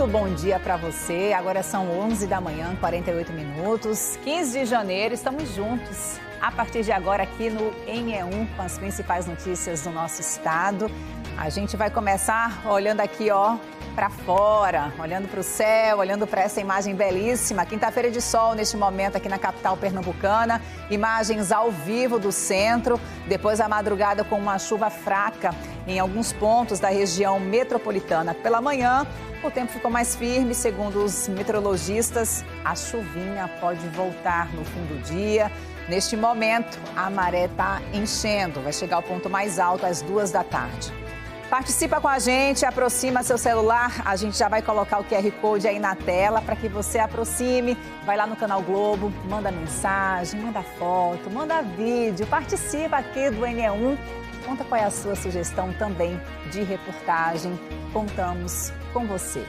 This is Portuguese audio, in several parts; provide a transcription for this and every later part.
muito bom dia para você. Agora são 11 da manhã, 48 minutos, 15 de janeiro, estamos juntos. A partir de agora aqui no NE1 com as principais notícias do nosso estado. A gente vai começar olhando aqui, para fora, olhando para o céu, olhando para essa imagem belíssima. Quinta-feira de sol neste momento aqui na capital pernambucana. Imagens ao vivo do centro, depois da madrugada com uma chuva fraca em alguns pontos da região metropolitana. Pela manhã, o tempo ficou mais firme, segundo os meteorologistas. A chuvinha pode voltar no fim do dia. Neste momento, a maré está enchendo, vai chegar ao ponto mais alto às 2 da tarde. Participa com a gente, aproxima seu celular, a gente já vai colocar o QR Code aí na tela para que você aproxime, vai lá no Canal Globo, manda mensagem, manda foto, manda vídeo, participa aqui do NE1, conta qual é a sua sugestão também de reportagem, contamos com você.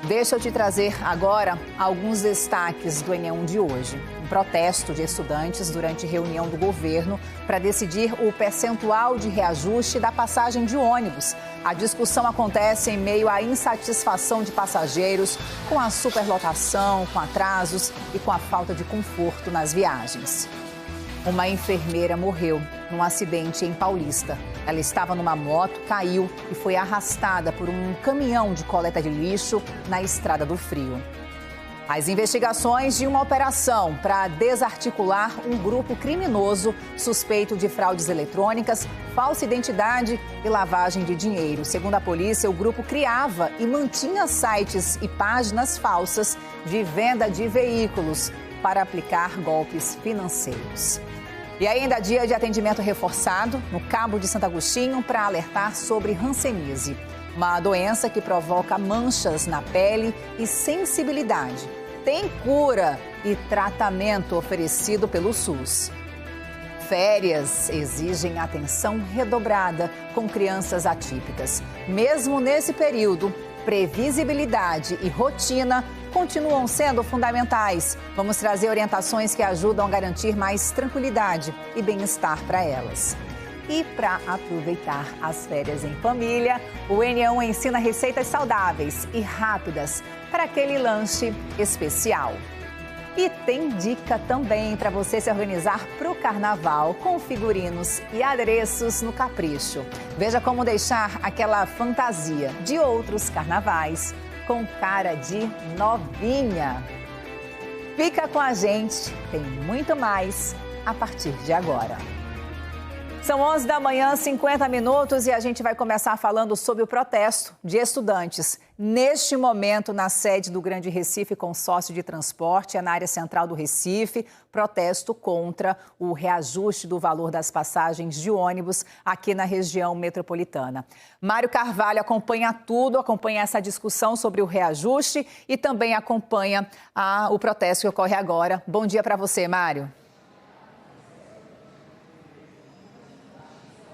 Deixa eu te trazer agora alguns destaques do NE1 de hoje. Um protesto de estudantes durante reunião do governo para decidir o percentual de reajuste da passagem de ônibus. A discussão acontece em meio à insatisfação de passageiros com a superlotação, com atrasos e com a falta de conforto nas viagens. Uma enfermeira morreu num acidente em Paulista. Ela estava numa moto, caiu e foi arrastada por um caminhão de coleta de lixo na Estrada do Frio. As investigações de uma operação para desarticular um grupo criminoso suspeito de fraudes eletrônicas, falsa identidade e lavagem de dinheiro. Segundo a polícia, o grupo criava e mantinha sites e páginas falsas de venda de veículos para aplicar golpes financeiros. E ainda dia de atendimento reforçado no Cabo de Santo Agostinho para alertar sobre hanseníase, uma doença que provoca manchas na pele e sensibilidade. Tem cura e tratamento oferecido pelo SUS. Férias exigem atenção redobrada com crianças atípicas. Mesmo nesse período, previsibilidade e rotina continuam sendo fundamentais. Vamos trazer orientações que ajudam a garantir mais tranquilidade e bem-estar para elas. E para aproveitar as férias em família, o NE1 ensina receitas saudáveis e rápidas para aquele lanche especial. E tem dica também para você se organizar para o carnaval com figurinos e adereços no Capricho. Veja como deixar aquela fantasia de outros carnavais com cara de novinha. Fica com a gente, tem muito mais a partir de agora. São 11 da manhã, 50 minutos, e a gente vai começar falando sobre o protesto de estudantes. Neste momento, na sede do Grande Recife Consórcio de Transporte, na área central do Recife, protesto contra o reajuste do valor das passagens de ônibus aqui na região metropolitana. Mário Carvalho acompanha tudo, acompanha essa discussão sobre o reajuste e também acompanha o protesto que ocorre agora. Bom dia para você, Mário.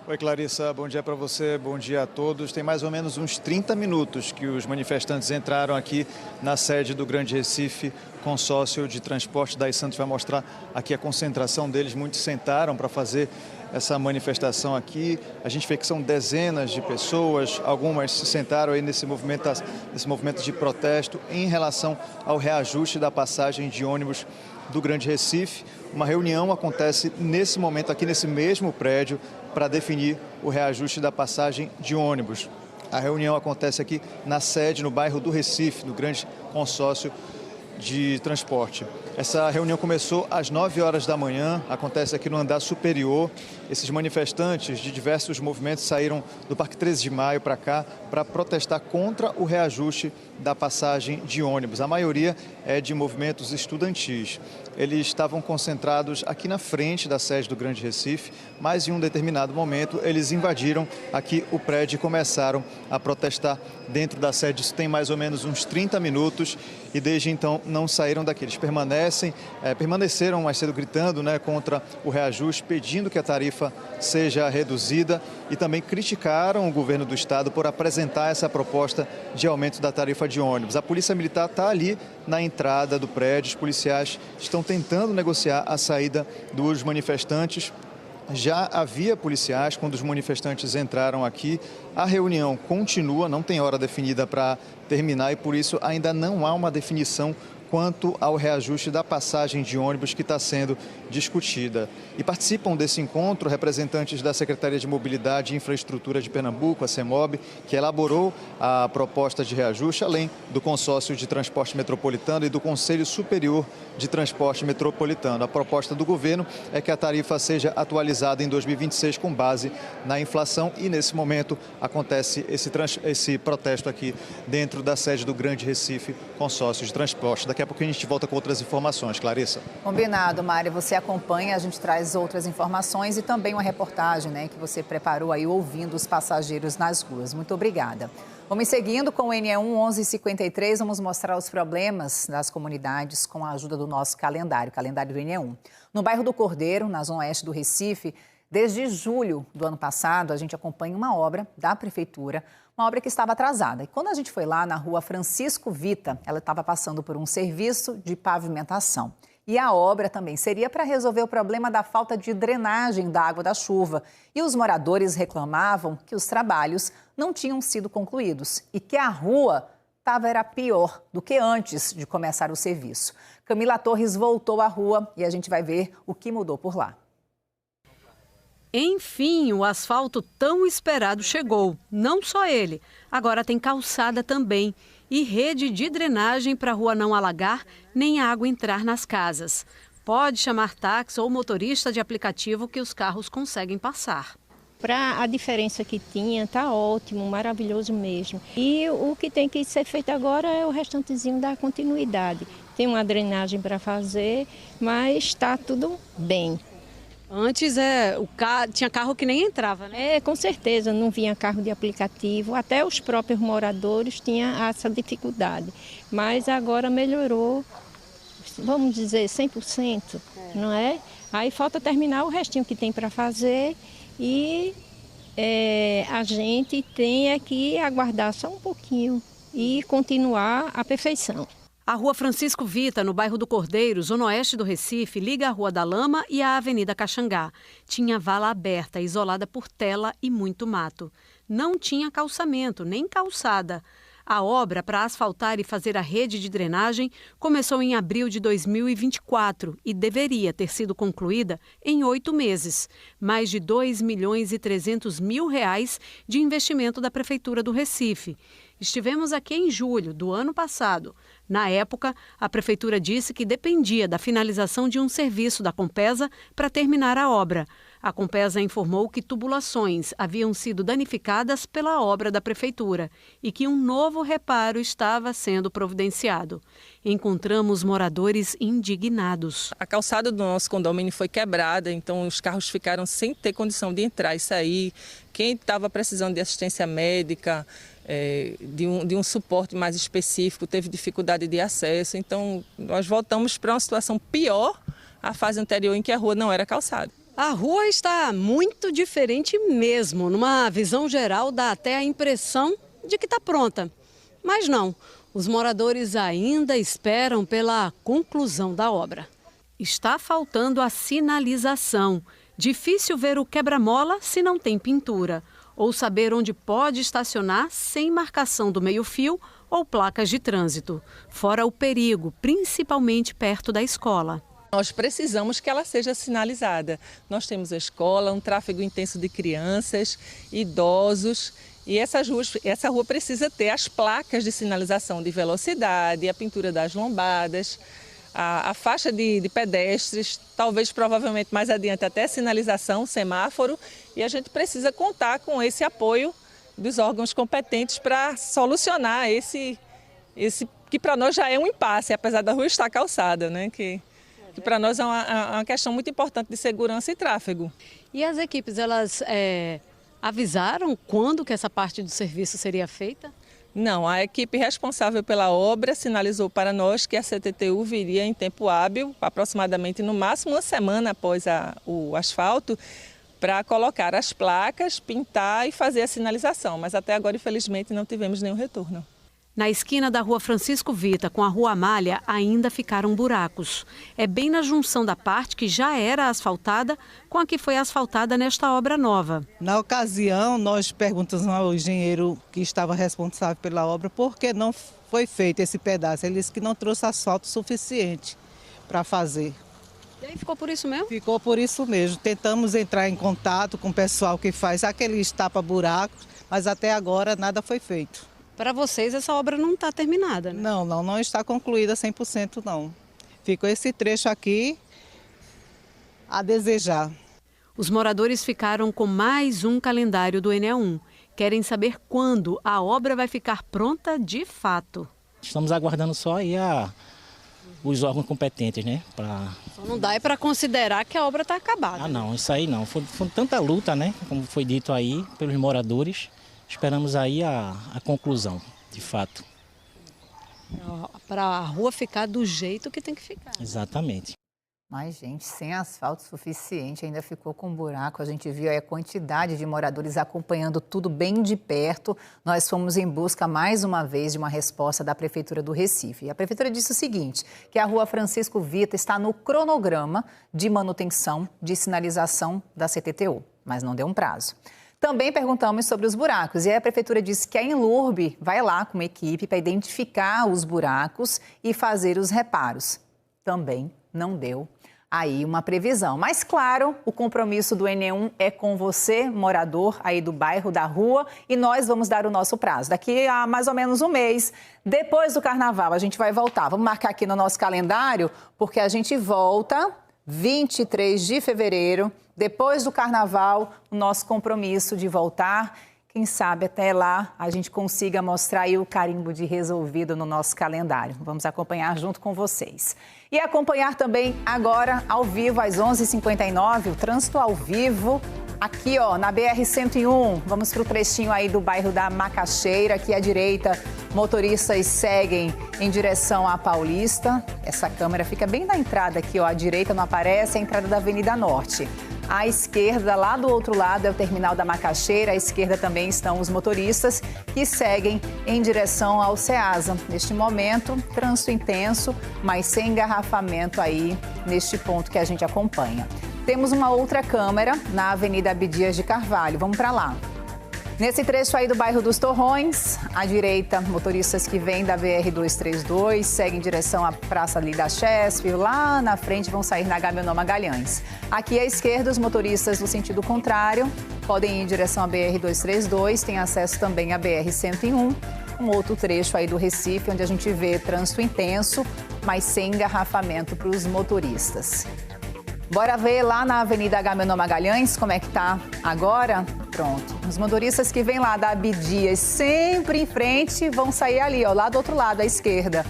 Oi, Clarissa, bom dia para você, bom dia a todos. Tem mais ou menos uns 30 minutos que os manifestantes entraram aqui na sede do Grande Recife Consórcio de Transporte. Daí Santos vai mostrar aqui a concentração deles. Muitos sentaram para fazer essa manifestação aqui. A gente vê que são dezenas de pessoas, algumas se sentaram aí nesse movimento de protesto em relação ao reajuste da passagem de ônibus do Grande Recife. Uma reunião acontece nesse momento aqui nesse mesmo prédio para definir o reajuste da passagem de ônibus. A reunião acontece aqui na sede, no bairro do Recife, do Grande Consórcio de Transporte. Essa reunião começou às 9 horas da manhã, acontece aqui no andar superior. Esses manifestantes de diversos movimentos saíram do Parque 13 de Maio para cá para protestar contra o reajuste da passagem de ônibus. A maioria é de movimentos estudantis. Eles estavam concentrados aqui na frente da sede do Grande Recife, mas em um determinado momento eles invadiram aqui o prédio e começaram a protestar dentro da sede. Isso tem mais ou menos uns 30 minutos e desde então não saíram daqui. Eles permaneceram mais cedo gritando, contra o reajuste, pedindo que a tarifa seja reduzida e também criticaram o governo do estado por apresentar essa proposta de aumento da tarifa de ônibus. A Polícia Militar está ali na entrada do prédio, os policiais estão tentando negociar a saída dos manifestantes. já havia policiais quando os manifestantes entraram aqui. A reunião continua, não tem hora definida para terminar e por isso ainda não há uma definição quanto ao reajuste da passagem de ônibus que está sendo discutida. E participam desse encontro representantes da Secretaria de Mobilidade e Infraestrutura de Pernambuco, a CEMOB, que elaborou a proposta de reajuste, além do Consórcio de Transporte Metropolitano e do Conselho Superior de Transporte Metropolitano. A proposta do governo é que a tarifa seja atualizada em 2026 com base na inflação e, nesse momento, acontece esse protesto aqui dentro da sede do Grande Recife Consórcio de Transporte. Daqui a pouco a gente volta com outras informações. Clarissa. Combinado, Mari. Você acompanha, a gente traz outras informações e também uma reportagem, que você preparou aí ouvindo os passageiros nas ruas. Muito obrigada. Vamos seguindo com o NE1 1153, vamos mostrar os problemas das comunidades com a ajuda do nosso calendário do NE1. No bairro do Cordeiro, na zona oeste do Recife, desde julho do ano passado, a gente acompanha uma obra da prefeitura, uma obra que estava atrasada. E quando a gente foi lá na rua Francisco Vita, ela estava passando por um serviço de pavimentação. E a obra também seria para resolver o problema da falta de drenagem da água da chuva. E os moradores reclamavam que os trabalhos não tinham sido concluídos e que a rua era pior do que antes de começar o serviço. Camila Torres voltou à rua e a gente vai ver o que mudou por lá. Enfim, o asfalto tão esperado chegou. Não só ele, agora tem calçada também e rede de drenagem para a rua não alagar nem a água entrar nas casas. Pode chamar táxi ou motorista de aplicativo que os carros conseguem passar. Para a diferença que tinha, tá ótimo, maravilhoso mesmo. E o que tem que ser feito agora é o restantezinho da continuidade. Tem uma drenagem para fazer, mas está tudo bem. Antes tinha carro que nem entrava, né? Com certeza, não vinha carro de aplicativo, até os próprios moradores tinham essa dificuldade. Mas agora melhorou, vamos dizer, 100%, não é? Aí falta terminar o restinho que tem para fazer e a gente tem que aguardar só um pouquinho e continuar a perfeição. A rua Francisco Vita, no bairro do Cordeiro, zona oeste do Recife, liga a Rua da Lama e a Avenida Caxangá. Tinha vala aberta, isolada por tela e muito mato. Não tinha calçamento, nem calçada. A obra para asfaltar e fazer a rede de drenagem começou em abril de 2024 e deveria ter sido concluída em 8 meses. Mais de R$ 2.300.000 de investimento da Prefeitura do Recife. Estivemos aqui em julho do ano passado. Na época, a Prefeitura disse que dependia da finalização de um serviço da Compesa para terminar a obra. A Compesa informou que tubulações haviam sido danificadas pela obra da Prefeitura e que um novo reparo estava sendo providenciado. Encontramos moradores indignados. A calçada do nosso condomínio foi quebrada, então os carros ficaram sem ter condição de entrar e sair. Quem estava precisando de assistência médica, de um suporte mais específico, teve dificuldade de acesso. Então, nós voltamos para uma situação pior à fase anterior em que a rua não era calçada. A rua está muito diferente mesmo. Numa visão geral, dá até a impressão de que está pronta. Mas não, os moradores ainda esperam pela conclusão da obra. Está faltando a sinalização. Difícil ver o quebra-mola se não tem pintura. Ou saber onde pode estacionar sem marcação do meio-fio ou placas de trânsito. Fora o perigo, principalmente perto da escola. Nós precisamos que ela seja sinalizada. Nós temos a escola, um tráfego intenso de crianças, idosos e essa rua precisa ter as placas de sinalização de velocidade, a pintura das lombadas, a faixa de pedestres, talvez provavelmente mais adiante até sinalização, semáforo, e a gente precisa contar com esse apoio dos órgãos competentes para solucionar esse que para nós já é um impasse, apesar da rua estar calçada, né? Que para nós é uma questão muito importante de segurança e tráfego. E as equipes, elas avisaram quando que essa parte do serviço seria feita? Não, a equipe responsável pela obra sinalizou para nós que a CTTU viria em tempo hábil, aproximadamente no máximo uma semana após o asfalto, para colocar as placas, pintar e fazer a sinalização. Mas até agora, infelizmente, não tivemos nenhum retorno. Na esquina da rua Francisco Vita com a rua Amália ainda ficaram buracos. É bem na junção da parte que já era asfaltada com a que foi asfaltada nesta obra nova. Na ocasião, nós perguntamos ao engenheiro que estava responsável pela obra por que não foi feito esse pedaço. Ele disse que não trouxe asfalto suficiente para fazer. E aí ficou por isso mesmo? Ficou por isso mesmo. Tentamos entrar em contato com o pessoal que faz aqueles tapa-buracos, mas até agora nada foi feito. Para vocês essa obra não está terminada, né? Não está concluída 100% não. Ficou esse trecho aqui a desejar. Os moradores ficaram com mais um calendário do ENE1. Querem saber quando a obra vai ficar pronta de fato. Estamos aguardando só aí os órgãos competentes, né? Só não dá para considerar que a obra está acabada. Não, isso aí não. Foi tanta luta, né? Como foi dito aí pelos moradores. Esperamos aí a conclusão, de fato. Para a rua ficar do jeito que tem que ficar. Exatamente. Mas, gente, sem asfalto suficiente, ainda ficou com buraco. A gente viu aí a quantidade de moradores acompanhando tudo bem de perto. Nós fomos em busca, mais uma vez, de uma resposta da Prefeitura do Recife. E a Prefeitura disse o seguinte, que a rua Francisco Vita está no cronograma de manutenção de sinalização da CTTU, mas não deu um prazo. Também perguntamos sobre os buracos e aí a Prefeitura disse que a Enlurb vai lá com uma equipe para identificar os buracos e fazer os reparos. Também não deu aí uma previsão. Mas, claro, o compromisso do ENE1 é com você, morador aí do bairro, da rua, e nós vamos dar o nosso prazo. Daqui a mais ou menos um mês, depois do Carnaval, a gente vai voltar. Vamos marcar aqui no nosso calendário, porque a gente volta 23 de fevereiro, depois do Carnaval, o nosso compromisso de voltar. Quem sabe até lá a gente consiga mostrar aí o carimbo de resolvido no nosso calendário. Vamos acompanhar junto com vocês. E acompanhar também agora, ao vivo, às 11h59, o trânsito ao vivo, aqui ó, na BR-101. Vamos para o trechinho aí do bairro da Macaxeira, aqui à direita, motoristas seguem em direção à Paulista. Essa câmera fica bem na entrada aqui, ó, à direita não aparece, é a entrada da Avenida Norte. À esquerda, lá do outro lado, é o terminal da Macaxeira. À esquerda também estão os motoristas que seguem em direção ao Ceasa. Neste momento, trânsito intenso, mas sem engarrafamento aí neste ponto que a gente acompanha. Temos uma outra câmera na Avenida Abdias de Carvalho. Vamos para lá. Nesse trecho aí do bairro dos Torrões, à direita, motoristas que vêm da BR-232 seguem em direção à Praça ali da Chesf, lá na frente vão sair na Agamenon Magalhães. Aqui à esquerda, os motoristas no sentido contrário podem ir em direção à BR-232, tem acesso também à BR-101, um outro trecho aí do Recife, onde a gente vê trânsito intenso, mas sem engarrafamento para os motoristas. Bora ver lá na Avenida Agamenon Magalhães como é que tá agora? Pronto. Os motoristas que vêm lá da Abdias sempre em frente vão sair ali, ó, lá do outro lado, à esquerda.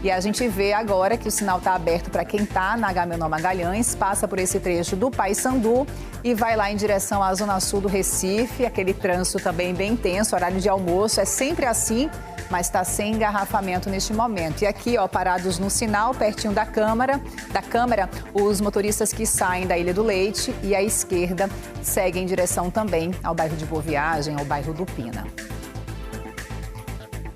E a gente vê agora que o sinal está aberto para quem está na Agamenon Magalhães, passa por esse trecho do Paissandu e vai lá em direção à Zona Sul do Recife, aquele trânsito também bem intenso, horário de almoço, é sempre assim, mas está sem engarrafamento neste momento. E aqui, ó, parados no sinal, pertinho da câmara, os motoristas que saem da Ilha do Leite e à esquerda seguem em direção também ao bairro de Boa Viagem, ao bairro do Pina.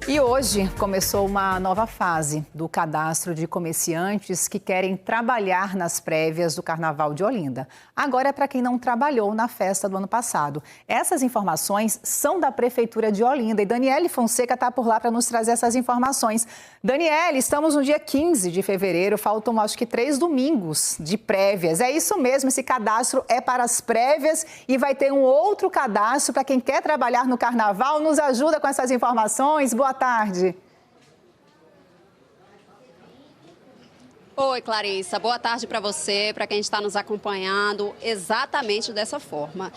E hoje começou uma nova fase do cadastro de comerciantes que querem trabalhar nas prévias do Carnaval de Olinda. Agora é para quem não trabalhou na festa do ano passado. Essas informações são da Prefeitura de Olinda e Daniele Fonseca está por lá para nos trazer essas informações. Daniele, estamos no dia 15 de fevereiro, faltam acho que 3 domingos de prévias. É isso mesmo, esse cadastro é para as prévias e vai ter um outro cadastro para quem quer trabalhar no Carnaval. Nos ajuda com essas informações. Boa tarde. Oi, Clarissa. Boa tarde para você, para quem está nos acompanhando, exatamente dessa forma.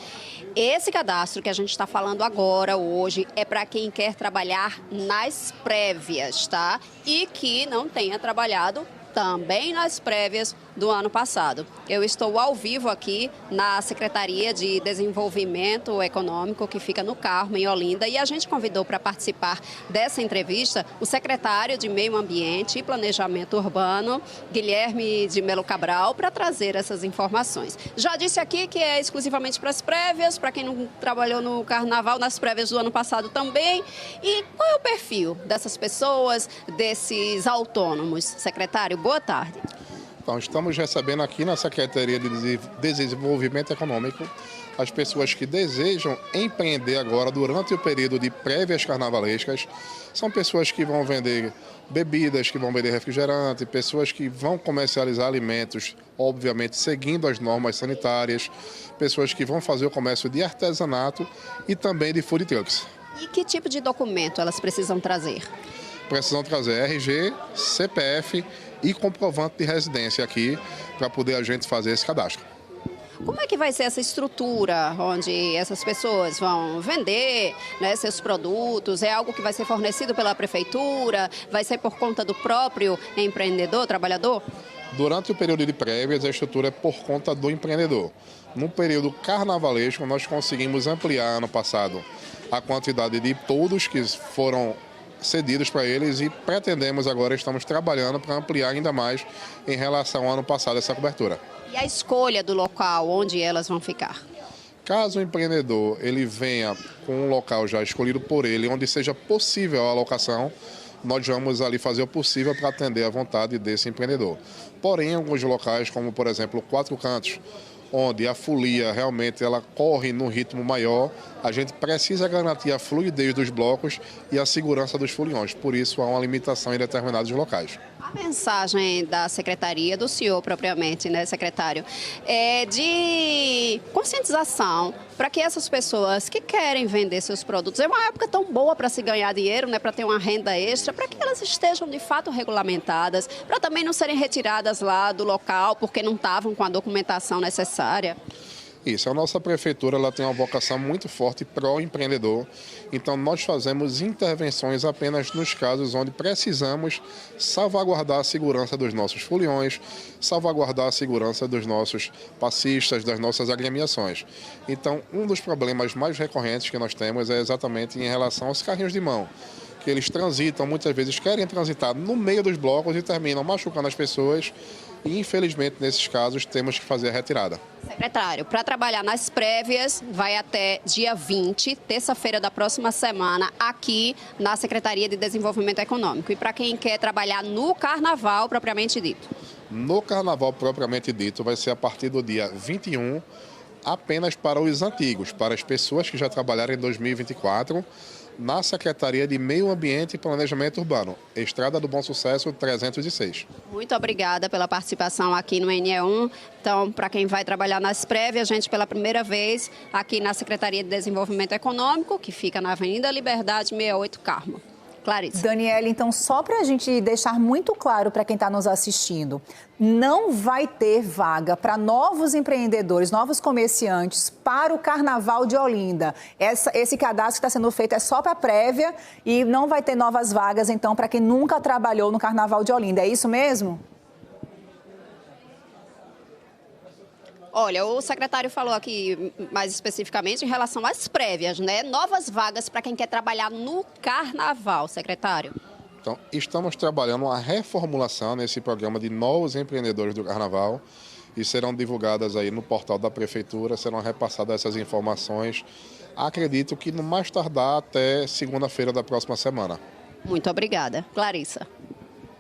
Esse cadastro que a gente está falando agora, hoje, é para quem quer trabalhar nas prévias, tá? E que não tenha trabalhado também nas prévias do ano passado. Eu estou ao vivo aqui na Secretaria de Desenvolvimento Econômico, que fica no Carmo, em Olinda, e a gente convidou para participar dessa entrevista o secretário de Meio Ambiente e Planejamento Urbano, Guilherme de Melo Cabral, para trazer essas informações. Já disse aqui que é exclusivamente para as prévias, para quem não trabalhou no Carnaval, nas prévias do ano passado também. E qual é o perfil dessas pessoas, desses autônomos? Secretário, boa tarde. Então, estamos recebendo aqui na Secretaria de Desenvolvimento Econômico as pessoas que desejam empreender agora durante o período de prévias carnavalescas. São pessoas que vão vender bebidas, que vão vender refrigerante, pessoas que vão comercializar alimentos, obviamente seguindo as normas sanitárias, pessoas que vão fazer o comércio de artesanato e também de food trucks. E que tipo de documento elas precisam trazer? Precisam trazer RG, CPF e comprovante de residência aqui para poder a gente fazer esse cadastro. Como é que vai ser essa estrutura onde essas pessoas vão vender, né, seus produtos? É algo que vai ser fornecido pela prefeitura? Vai ser por conta do próprio empreendedor, trabalhador? Durante o período de prévias, a estrutura é por conta do empreendedor. No período carnavalesco, nós conseguimos ampliar ano passado a quantidade de todos que foram cedidos para eles e pretendemos agora, estamos trabalhando para ampliar ainda mais em relação ao ano passado essa cobertura. E a escolha do local onde elas vão ficar? Caso o empreendedor ele venha com um local já escolhido por ele, onde seja possível a alocação, nós vamos ali fazer o possível para atender à vontade desse empreendedor. Porém, em alguns locais, como por exemplo Quatro Cantos, onde a folia realmente ela corre num ritmo maior, a gente precisa garantir a fluidez dos blocos e a segurança dos foliões. Por isso, há uma limitação em determinados locais. A mensagem da secretaria, do senhor propriamente, né, secretário, é de conscientização para que essas pessoas que querem vender seus produtos, é uma época tão boa para se ganhar dinheiro, né, para ter uma renda extra, para que elas estejam de fato regulamentadas, para também não serem retiradas lá do local porque não estavam com a documentação necessária. Isso, a nossa prefeitura ela tem uma vocação muito forte pró-empreendedor, então nós fazemos intervenções apenas nos casos onde precisamos salvaguardar a segurança dos nossos foliões, salvaguardar a segurança dos nossos passistas, das nossas agremiações. Então, um dos problemas mais recorrentes que nós temos é exatamente em relação aos carrinhos de mão, que eles transitam, muitas vezes querem transitar no meio dos blocos e terminam machucando as pessoas e, infelizmente, nesses casos, temos que fazer a retirada. Secretário, para trabalhar nas prévias, vai até dia 20, terça-feira da próxima semana, aqui na Secretaria de Desenvolvimento Econômico. E para quem quer trabalhar no Carnaval, propriamente dito? No Carnaval, propriamente dito, vai ser a partir do dia 21, apenas para os antigos, para as pessoas que já trabalharam em 2024, na Secretaria de Meio Ambiente e Planejamento Urbano, Estrada do Bom Sucesso 306. Muito obrigada pela participação aqui no NE1. Então, para quem vai trabalhar nas prévias, a gente pela primeira vez aqui na Secretaria de Desenvolvimento Econômico, que fica na Avenida Liberdade 68, Carmo. Clarice. Daniela, então, só para a gente deixar muito claro para quem está nos assistindo, não vai ter vaga para novos empreendedores, novos comerciantes para o Carnaval de Olinda. Esse cadastro que está sendo feito é só para a prévia e não vai ter novas vagas, então, para quem nunca trabalhou no Carnaval de Olinda. É isso mesmo? Olha, o secretário falou aqui mais especificamente em relação às prévias, né? Novas vagas para quem quer trabalhar no Carnaval, secretário. Então, estamos trabalhando uma reformulação nesse programa de novos empreendedores do Carnaval e serão divulgadas aí no portal da Prefeitura, serão repassadas essas informações, acredito que no mais tardar até segunda-feira da próxima semana. Muito obrigada. Clarissa.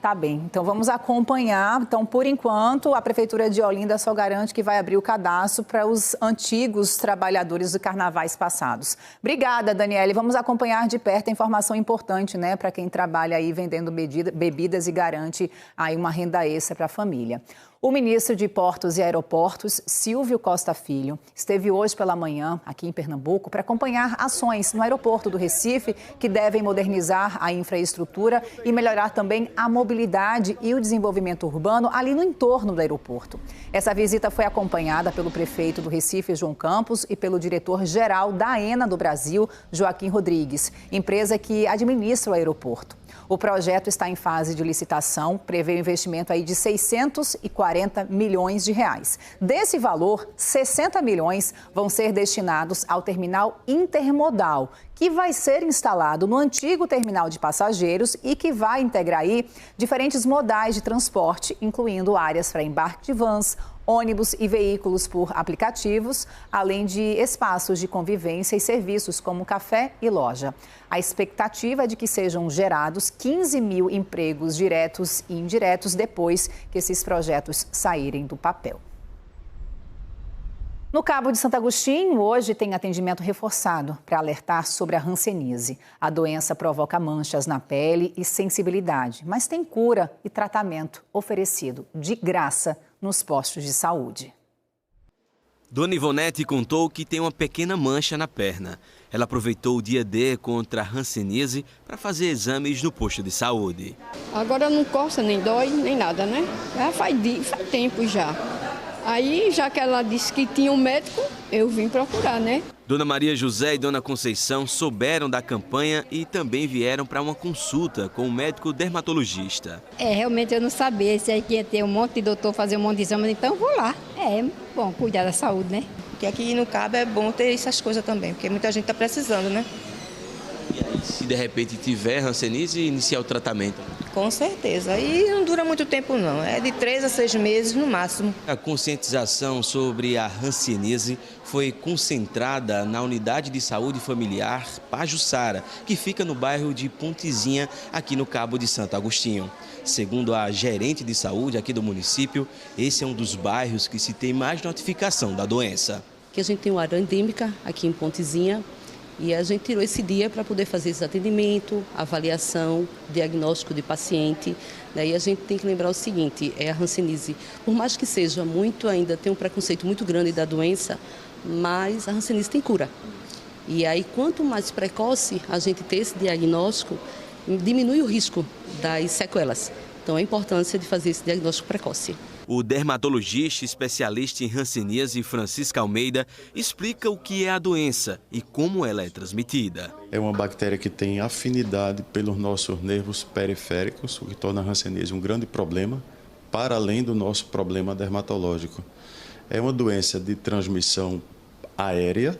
Tá bem, então vamos acompanhar. Então, por enquanto, a Prefeitura de Olinda só garante que vai abrir o cadastro para os antigos trabalhadores de carnavais passados. Obrigada, Daniele. Vamos acompanhar de perto a informação importante, né, para quem trabalha aí vendendo bebidas e garante aí uma renda extra para a família. O ministro de Portos e Aeroportos, Silvio Costa Filho, esteve hoje pela manhã aqui em Pernambuco para acompanhar ações no aeroporto do Recife que devem modernizar a infraestrutura e melhorar também a mobilidade e o desenvolvimento urbano ali no entorno do aeroporto. Essa visita foi acompanhada pelo prefeito do Recife, João Campos, e pelo diretor-geral da AENA do Brasil, Joaquim Rodrigues, empresa que administra o aeroporto. O projeto está em fase de licitação, prevê um investimento aí de 640 milhões de reais. Desse valor, 60 milhões vão ser destinados ao terminal intermodal, que vai ser instalado no antigo terminal de passageiros e que vai integrar aí diferentes modais de transporte, incluindo áreas para embarque de vans, ônibus e veículos por aplicativos, além de espaços de convivência e serviços como café e loja. A expectativa é de que sejam gerados 15 mil empregos diretos e indiretos depois que esses projetos saírem do papel. No Cabo de Santo Agostinho, hoje tem atendimento reforçado para alertar sobre a hanseníase. A doença provoca manchas na pele e sensibilidade, mas tem cura e tratamento oferecido de graça nos postos de saúde. Dona Ivonete contou que tem uma pequena mancha na perna. Ela aproveitou o dia D contra a hanseníase para fazer exames no posto de saúde. Agora não coça, nem dói, nem nada, né? Já faz tempo já. Aí, já que ela disse que tinha um médico, eu vim procurar, né? Dona Maria José e Dona Conceição souberam da campanha e também vieram para uma consulta com o médico dermatologista. Realmente eu não sabia, se aí que ia ter um monte de doutor fazer um monte de exame, então eu vou lá. Bom, cuidar da saúde, né? Porque aqui no Cabo é bom ter essas coisas também, porque muita gente está precisando, né? E aí, se de repente tiver hanseníase, iniciar o tratamento? Com certeza. E não dura muito tempo não, é de 3 a 6 meses no máximo. A conscientização sobre a hanseníase foi concentrada na Unidade de Saúde Familiar Pajuçara, que fica no bairro de Pontezinha, aqui no Cabo de Santo Agostinho. Segundo a gerente de saúde aqui do município, esse é um dos bairros que se tem mais notificação da doença. Que a gente tem uma área endêmica aqui em Pontezinha, e a gente tirou esse dia para poder fazer esse atendimento, avaliação, diagnóstico de paciente. E a gente tem que lembrar o seguinte, a hanseníase, por mais que seja muito ainda, tem um preconceito muito grande da doença, mas a hanseníase tem cura. E aí, quanto mais precoce a gente ter esse diagnóstico, diminui o risco das sequelas. Então, a importância de fazer esse diagnóstico precoce. O dermatologista especialista em hanseníase, Francisca Almeida, explica o que é a doença e como ela é transmitida. É uma bactéria que tem afinidade pelos nossos nervos periféricos, o que torna a hanseníase um grande problema, para além do nosso problema dermatológico. É uma doença de transmissão aérea,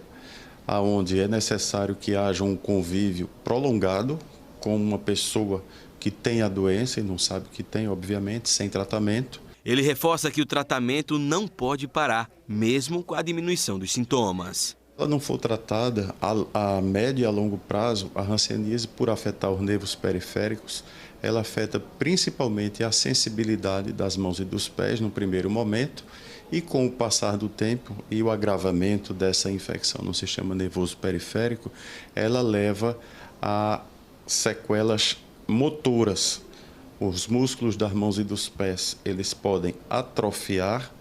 onde é necessário que haja um convívio prolongado com uma pessoa que tem a doença e não sabe que tem, obviamente, sem tratamento. Ele reforça que o tratamento não pode parar, mesmo com a diminuição dos sintomas. Se ela não for tratada a médio e a longo prazo, a hanseníase, por afetar os nervos periféricos, ela afeta principalmente a sensibilidade das mãos e dos pés no primeiro momento, e com o passar do tempo e o agravamento dessa infecção no sistema nervoso periférico, ela leva a sequelas motoras. Os músculos das mãos e dos pés, eles podem atrofiar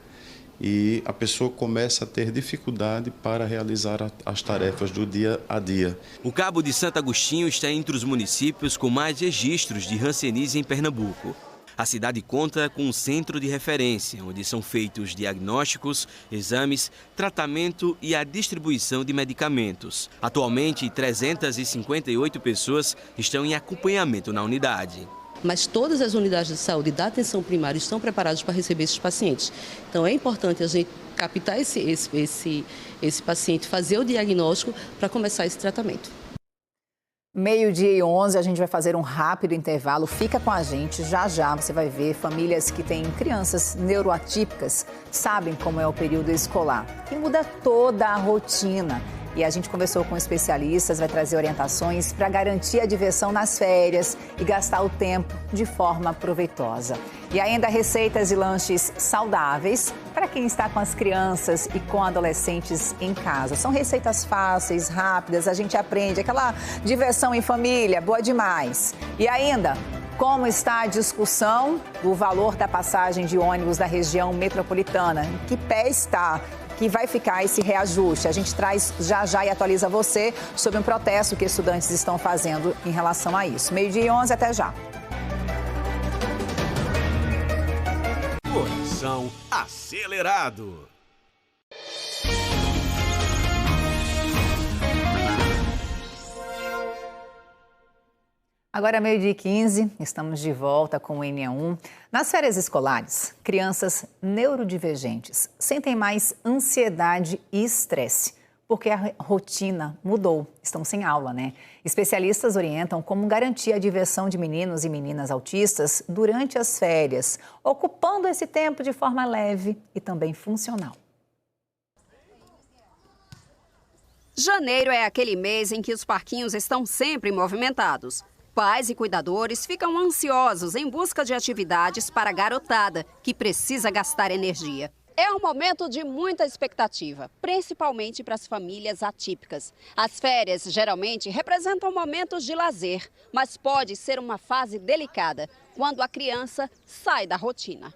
e a pessoa começa a ter dificuldade para realizar as tarefas do dia a dia. O Cabo de Santo Agostinho está entre os municípios com mais registros de hanseníase em Pernambuco. A cidade conta com um centro de referência, onde são feitos diagnósticos, exames, tratamento e a distribuição de medicamentos. Atualmente, 358 pessoas estão em acompanhamento na unidade. Mas todas as unidades de saúde da atenção primária estão preparadas para receber esses pacientes. Então é importante a gente captar esse paciente, fazer o diagnóstico para começar esse tratamento. 12:11, a gente vai fazer um rápido intervalo. Fica com a gente, já já você vai ver famílias que têm crianças neuroatípicas, sabem como é o período escolar, que muda toda a rotina. E a gente conversou com especialistas, vai trazer orientações para garantir a diversão nas férias e gastar o tempo de forma proveitosa. E ainda receitas e lanches saudáveis para quem está com as crianças e com adolescentes em casa. São receitas fáceis, rápidas, a gente aprende, aquela diversão em família, boa demais. E ainda, Como está a discussão do valor da passagem de ônibus da região metropolitana? Em que pé está? Que vai ficar esse reajuste? A gente traz já e atualiza você sobre um protesto que estudantes estão fazendo em relação a isso. 12h11, até já. Conexão Acelerado. Agora, 12h15, estamos de volta com o NE1. Nas férias escolares, crianças neurodivergentes sentem mais ansiedade e estresse, porque a rotina mudou, estão sem aula, né? Especialistas orientam como garantir a diversão de meninos e meninas autistas durante as férias, ocupando esse tempo de forma leve e também funcional. Janeiro é aquele mês em que os parquinhos estão sempre movimentados. Pais e cuidadores ficam ansiosos em busca de atividades para a garotada, que precisa gastar energia. É um momento de muita expectativa, principalmente para as famílias atípicas. As férias geralmente representam momentos de lazer, mas pode ser uma fase delicada, quando a criança sai da rotina.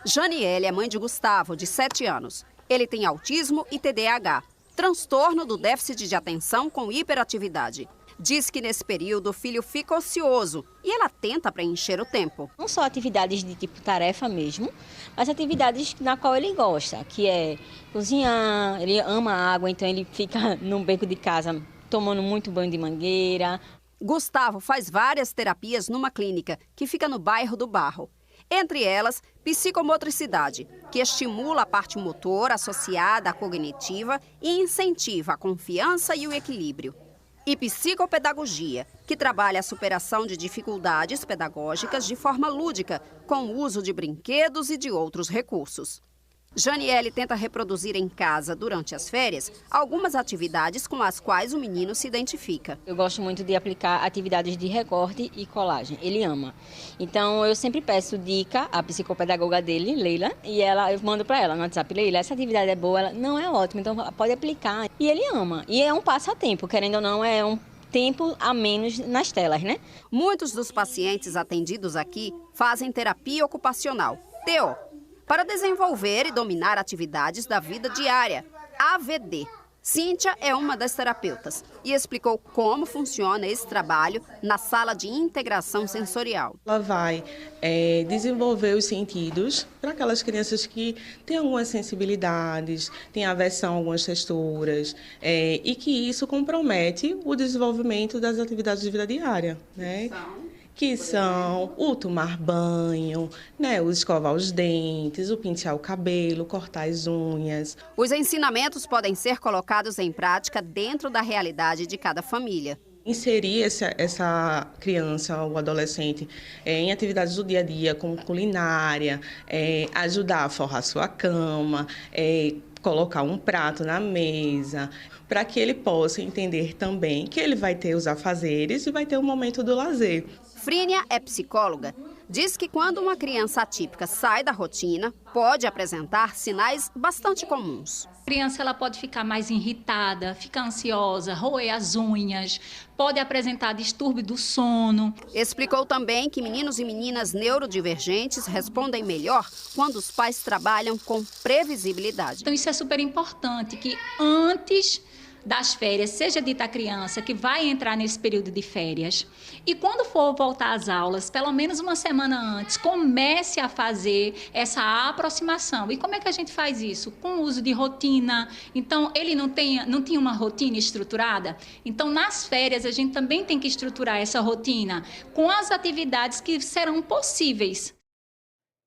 Janiele é mãe de Gustavo, de 7 anos. Ele tem autismo e TDAH, transtorno do déficit de atenção com hiperatividade. Diz que nesse período o filho fica ocioso e ela tenta preencher o tempo. Não só atividades de tipo tarefa mesmo, mas atividades na qual ele gosta, que é cozinhar, ele ama água, então ele fica no beco de casa tomando muito banho de mangueira. Gustavo faz várias terapias numa clínica que fica no bairro do Barro. Entre elas, psicomotricidade, que estimula a parte motora associada à cognitiva e incentiva a confiança e o equilíbrio. E psicopedagogia, que trabalha a superação de dificuldades pedagógicas de forma lúdica, com o uso de brinquedos e de outros recursos. Janiele tenta reproduzir em casa, durante as férias, algumas atividades com as quais o menino se identifica. Eu gosto muito de aplicar atividades de recorte e colagem, ele ama. Então eu sempre peço dica à psicopedagoga dele, Leila, e eu mando para ela no WhatsApp, Leila, essa atividade é boa, ela não é ótima, então pode aplicar. E ele ama, e é um passatempo, querendo ou não, é um tempo a menos nas telas, né? Muitos dos pacientes atendidos aqui fazem terapia ocupacional, TO, para desenvolver e dominar atividades da vida diária, AVD. Cíntia é uma das terapeutas e explicou como funciona esse trabalho na sala de integração sensorial. Ela vai desenvolver os sentidos para aquelas crianças que têm algumas sensibilidades, têm aversão a algumas texturas e que isso compromete o desenvolvimento das atividades de vida diária, né? Que são o tomar banho, né, o escovar os dentes, o pentear o cabelo, cortar as unhas. Os ensinamentos podem ser colocados em prática dentro da realidade de cada família. Inserir essa criança ou adolescente em atividades do dia a dia, como culinária, ajudar a forrar sua cama, colocar um prato na mesa, para que ele possa entender também que ele vai ter os afazeres e vai ter o momento do lazer. Frínia é psicóloga. Diz que quando uma criança atípica sai da rotina, pode apresentar sinais bastante comuns. A criança ela pode ficar mais irritada, ficar ansiosa, roer as unhas, pode apresentar distúrbio do sono. Explicou também que meninos e meninas neurodivergentes respondem melhor quando os pais trabalham com previsibilidade. Então isso é super importante, que antes das férias, seja dita a criança que vai entrar nesse período de férias e quando for voltar às aulas, pelo menos uma semana antes, comece a fazer essa aproximação. E como é que a gente faz isso? Com o uso de rotina. Então, ele não tinha uma rotina estruturada? Então, nas férias, a gente também tem que estruturar essa rotina com as atividades que serão possíveis.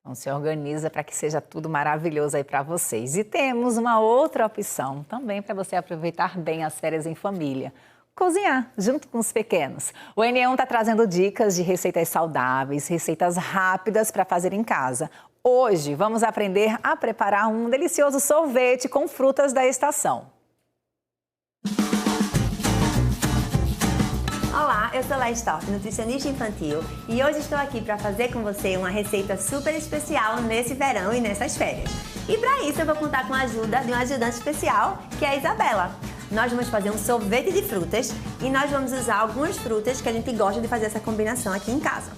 Então, se organiza para que seja tudo maravilhoso aí para vocês. E temos uma outra opção também para você aproveitar bem as férias em família. Cozinhar junto com os pequenos. O NE1 está trazendo dicas de receitas saudáveis, receitas rápidas para fazer em casa. Hoje vamos aprender a preparar um delicioso sorvete com frutas da estação. Olá, eu sou Laís Torp, nutricionista infantil, e hoje estou aqui para fazer com você uma receita super especial nesse verão e nessas férias. E para isso eu vou contar com a ajuda de uma ajudante especial, que é a Isabela. Nós vamos fazer um sorvete de frutas e nós vamos usar algumas frutas que a gente gosta de fazer essa combinação aqui em casa.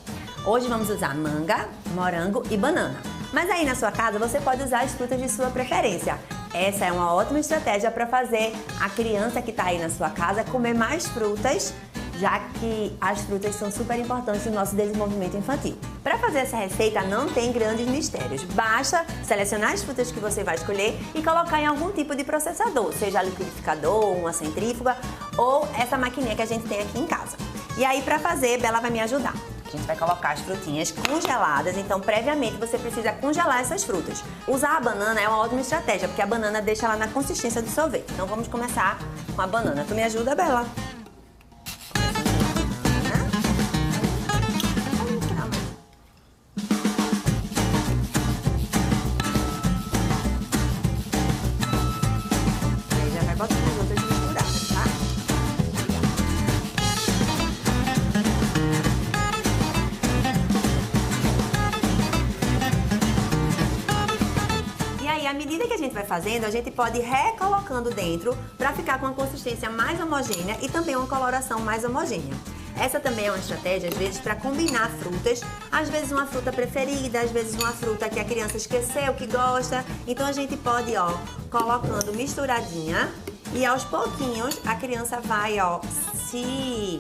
Hoje vamos usar manga, morango e banana. Mas aí na sua casa você pode usar as frutas de sua preferência. Essa é uma ótima estratégia para fazer a criança que está aí na sua casa comer mais frutas, já que as frutas são super importantes no nosso desenvolvimento infantil. Para fazer essa receita não tem grandes mistérios. Basta selecionar as frutas que você vai escolher e colocar em algum tipo de processador, seja liquidificador, uma centrífuga ou essa maquininha que a gente tem aqui em casa. E aí para fazer, Bela vai me ajudar. A gente vai colocar as frutinhas congeladas, então previamente você precisa congelar essas frutas. Usar a banana é uma ótima estratégia, porque a banana deixa ela na consistência do sorvete. Então vamos começar com a banana. Tu me ajuda, Bela? À medida que a gente vai fazendo, a gente pode ir recolocando dentro para ficar com uma consistência mais homogênea e também uma coloração mais homogênea. Essa também é uma estratégia, às vezes, para combinar frutas. Às vezes uma fruta preferida, às vezes uma fruta que a criança esqueceu, que gosta. Então a gente pode, colocando misturadinha e aos pouquinhos a criança vai, se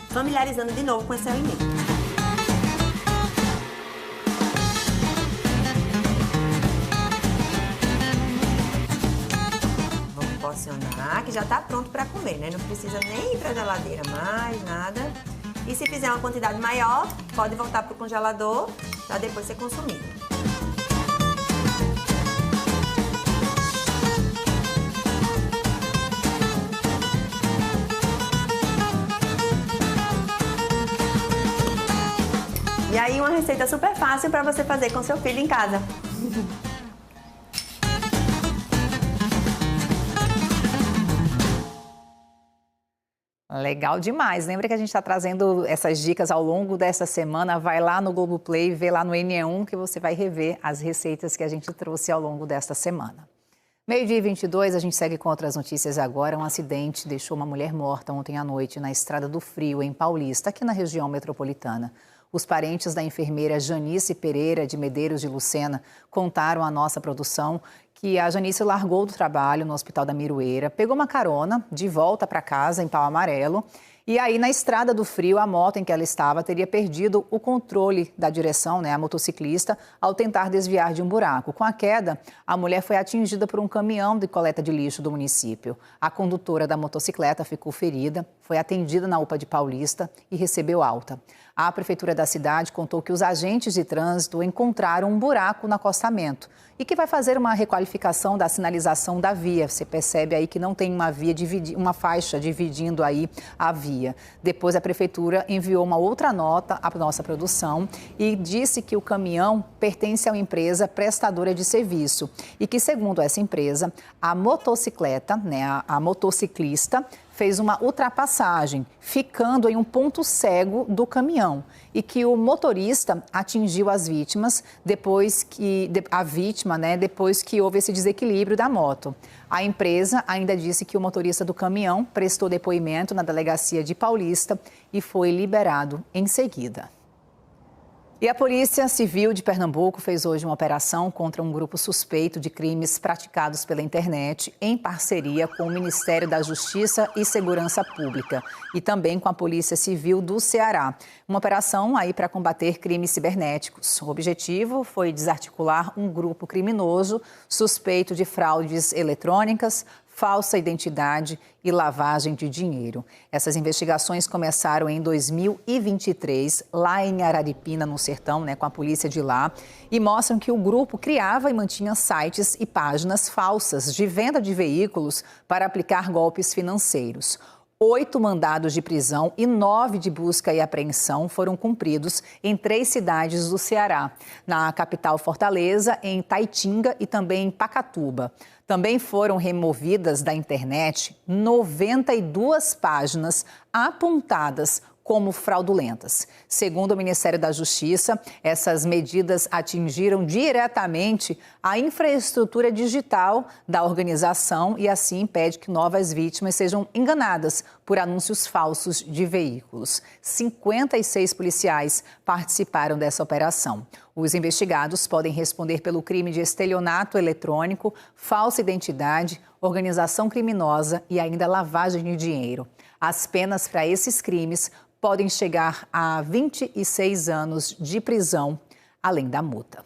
familiarizando de novo com esse alimento. Porcionar, que já está pronto para comer, né? Não precisa nem ir para a geladeira mais, nada. E se fizer uma quantidade maior, pode voltar para o congelador para depois ser consumido. E aí uma receita super fácil para você fazer com seu filho em casa. Legal demais. Lembra que a gente está trazendo essas dicas ao longo dessa semana. Vai lá no Globoplay, vê lá no NE1 que você vai rever as receitas que a gente trouxe ao longo desta semana. 12h22, a gente segue com outras notícias agora. Um acidente deixou uma mulher morta ontem à noite na Estrada do Frio, em Paulista, aqui na região metropolitana. Os parentes da enfermeira Janice Pereira de Medeiros de Lucena contaram à nossa produção que a Janice largou do trabalho no Hospital da Miroeira, pegou uma carona de volta para casa em Pau Amarelo e aí na Estrada do Frio a moto em que ela estava teria perdido o controle da direção, a motociclista, ao tentar desviar de um buraco. Com a queda, a mulher foi atingida por um caminhão de coleta de lixo do município. A condutora da motocicleta ficou ferida, foi atendida na UPA de Paulista e recebeu alta. A prefeitura da cidade contou que os agentes de trânsito encontraram um buraco no acostamento e que vai fazer uma requalificação da sinalização da via. Você percebe aí que não tem uma faixa dividindo aí a via. Depois a prefeitura enviou uma outra nota à nossa produção e disse que o caminhão pertence a uma empresa prestadora de serviço e que, segundo essa empresa, a motocicleta, a motociclista, fez uma ultrapassagem, ficando em um ponto cego do caminhão e que o motorista atingiu as vítimas depois que houve esse desequilíbrio da moto. A empresa ainda disse que o motorista do caminhão prestou depoimento na delegacia de Paulista e foi liberado em seguida. E a Polícia Civil de Pernambuco fez hoje uma operação contra um grupo suspeito de crimes praticados pela internet em parceria com o Ministério da Justiça e Segurança Pública e também com a Polícia Civil do Ceará. Uma operação aí para combater crimes cibernéticos. O objetivo foi desarticular um grupo criminoso suspeito de fraudes eletrônicas, falsa identidade e lavagem de dinheiro. Essas investigações começaram em 2023, lá em Araripina, no Sertão, com a polícia de lá, e mostram que o grupo criava e mantinha sites e páginas falsas de venda de veículos para aplicar golpes financeiros. 8 mandados de prisão e 9 de busca e apreensão foram cumpridos em 3 cidades do Ceará, na capital Fortaleza, em Taitinga e também em Pacatuba. Também foram removidas da internet 92 páginas apontadas como fraudulentas. Segundo o Ministério da Justiça, essas medidas atingiram diretamente a infraestrutura digital da organização e assim impede que novas vítimas sejam enganadas por anúncios falsos de veículos. 56 policiais participaram dessa operação. Os investigados podem responder pelo crime de estelionato eletrônico, falsa identidade, organização criminosa e ainda lavagem de dinheiro. As penas para esses crimes podem chegar a 26 anos de prisão, além da multa.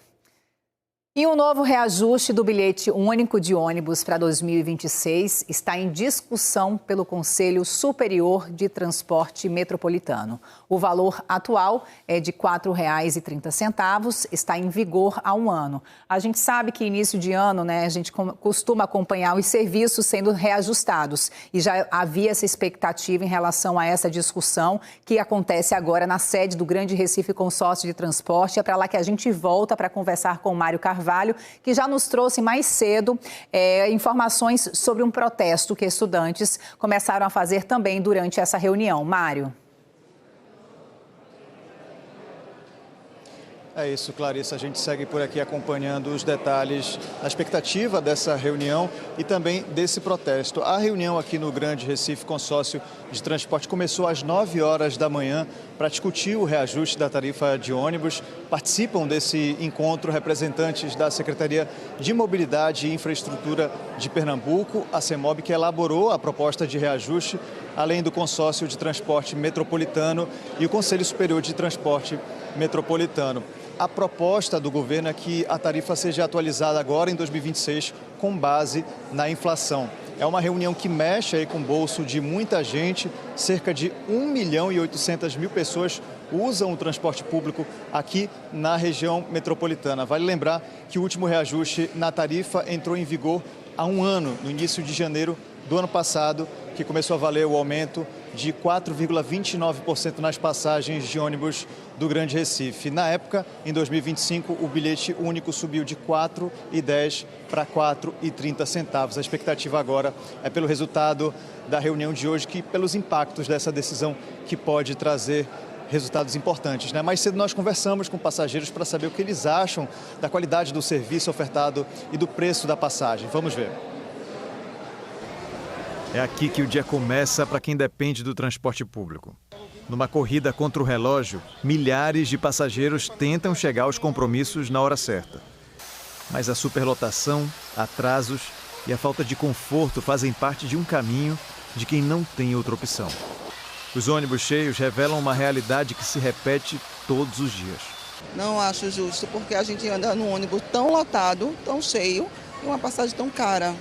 E um novo reajuste do bilhete único de ônibus para 2026 está em discussão pelo Conselho Superior de Transporte Metropolitano. O valor atual é de R$ 4,30, está em vigor há um ano. A gente sabe que início de ano, a gente costuma acompanhar os serviços sendo reajustados. E já havia essa expectativa em relação a essa discussão que acontece agora na sede do Grande Recife Consórcio de Transporte. É para lá que a gente volta para conversar com o Mário Carvalho, que já nos trouxe mais cedo informações sobre um protesto que estudantes começaram a fazer também durante essa reunião. Mário. É isso, Clarissa. A gente segue por aqui acompanhando os detalhes, a expectativa dessa reunião e também desse protesto. A reunião aqui no Grande Recife Consórcio de Transporte começou às 9 horas da manhã para discutir o reajuste da tarifa de ônibus. Participam desse encontro representantes da Secretaria de Mobilidade e Infraestrutura de Pernambuco, a CEMOB, que elaborou a proposta de reajuste, além do Consórcio de Transporte Metropolitano e o Conselho Superior de Transporte Metropolitano. A proposta do governo é que a tarifa seja atualizada agora em 2026 com base na inflação. É uma reunião que mexe aí com o bolso de muita gente. Cerca de 1.800.000 pessoas usam o transporte público aqui na região metropolitana. Vale lembrar que o último reajuste na tarifa entrou em vigor há um ano, no início de janeiro do ano passado, que começou a valer o aumento de 4,29% nas passagens de ônibus do Grande Recife. Na época, em 2025, o bilhete único subiu de R$ 4,10 para R$ 4,30. A expectativa agora é pelo resultado da reunião de hoje, pelos impactos dessa decisão que pode trazer resultados importantes. Mais cedo nós conversamos com passageiros para saber o que eles acham da qualidade do serviço ofertado e do preço da passagem. Vamos ver. É aqui que o dia começa para quem depende do transporte público. Numa corrida contra o relógio, milhares de passageiros tentam chegar aos compromissos na hora certa. Mas a superlotação, atrasos e a falta de conforto fazem parte de um caminho de quem não tem outra opção. Os ônibus cheios revelam uma realidade que se repete todos os dias. Não acho justo, porque a gente anda num ônibus tão lotado, tão cheio, e uma passagem tão cara.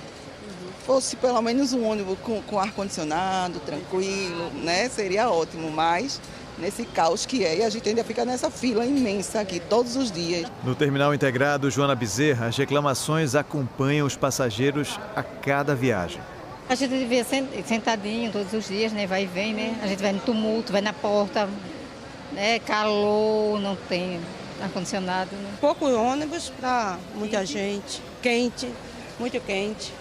Fosse pelo menos um ônibus com ar-condicionado, tranquilo, seria ótimo, mas nesse caos que é, e a gente ainda fica nessa fila imensa aqui todos os dias. No terminal integrado Joana Bezerra, as reclamações acompanham os passageiros a cada viagem. A gente devia sentadinho todos os dias, vai e vem, A gente vai no tumulto, vai na porta, calor, não tem ar-condicionado. Pouco ônibus para muita gente, quente, muito quente.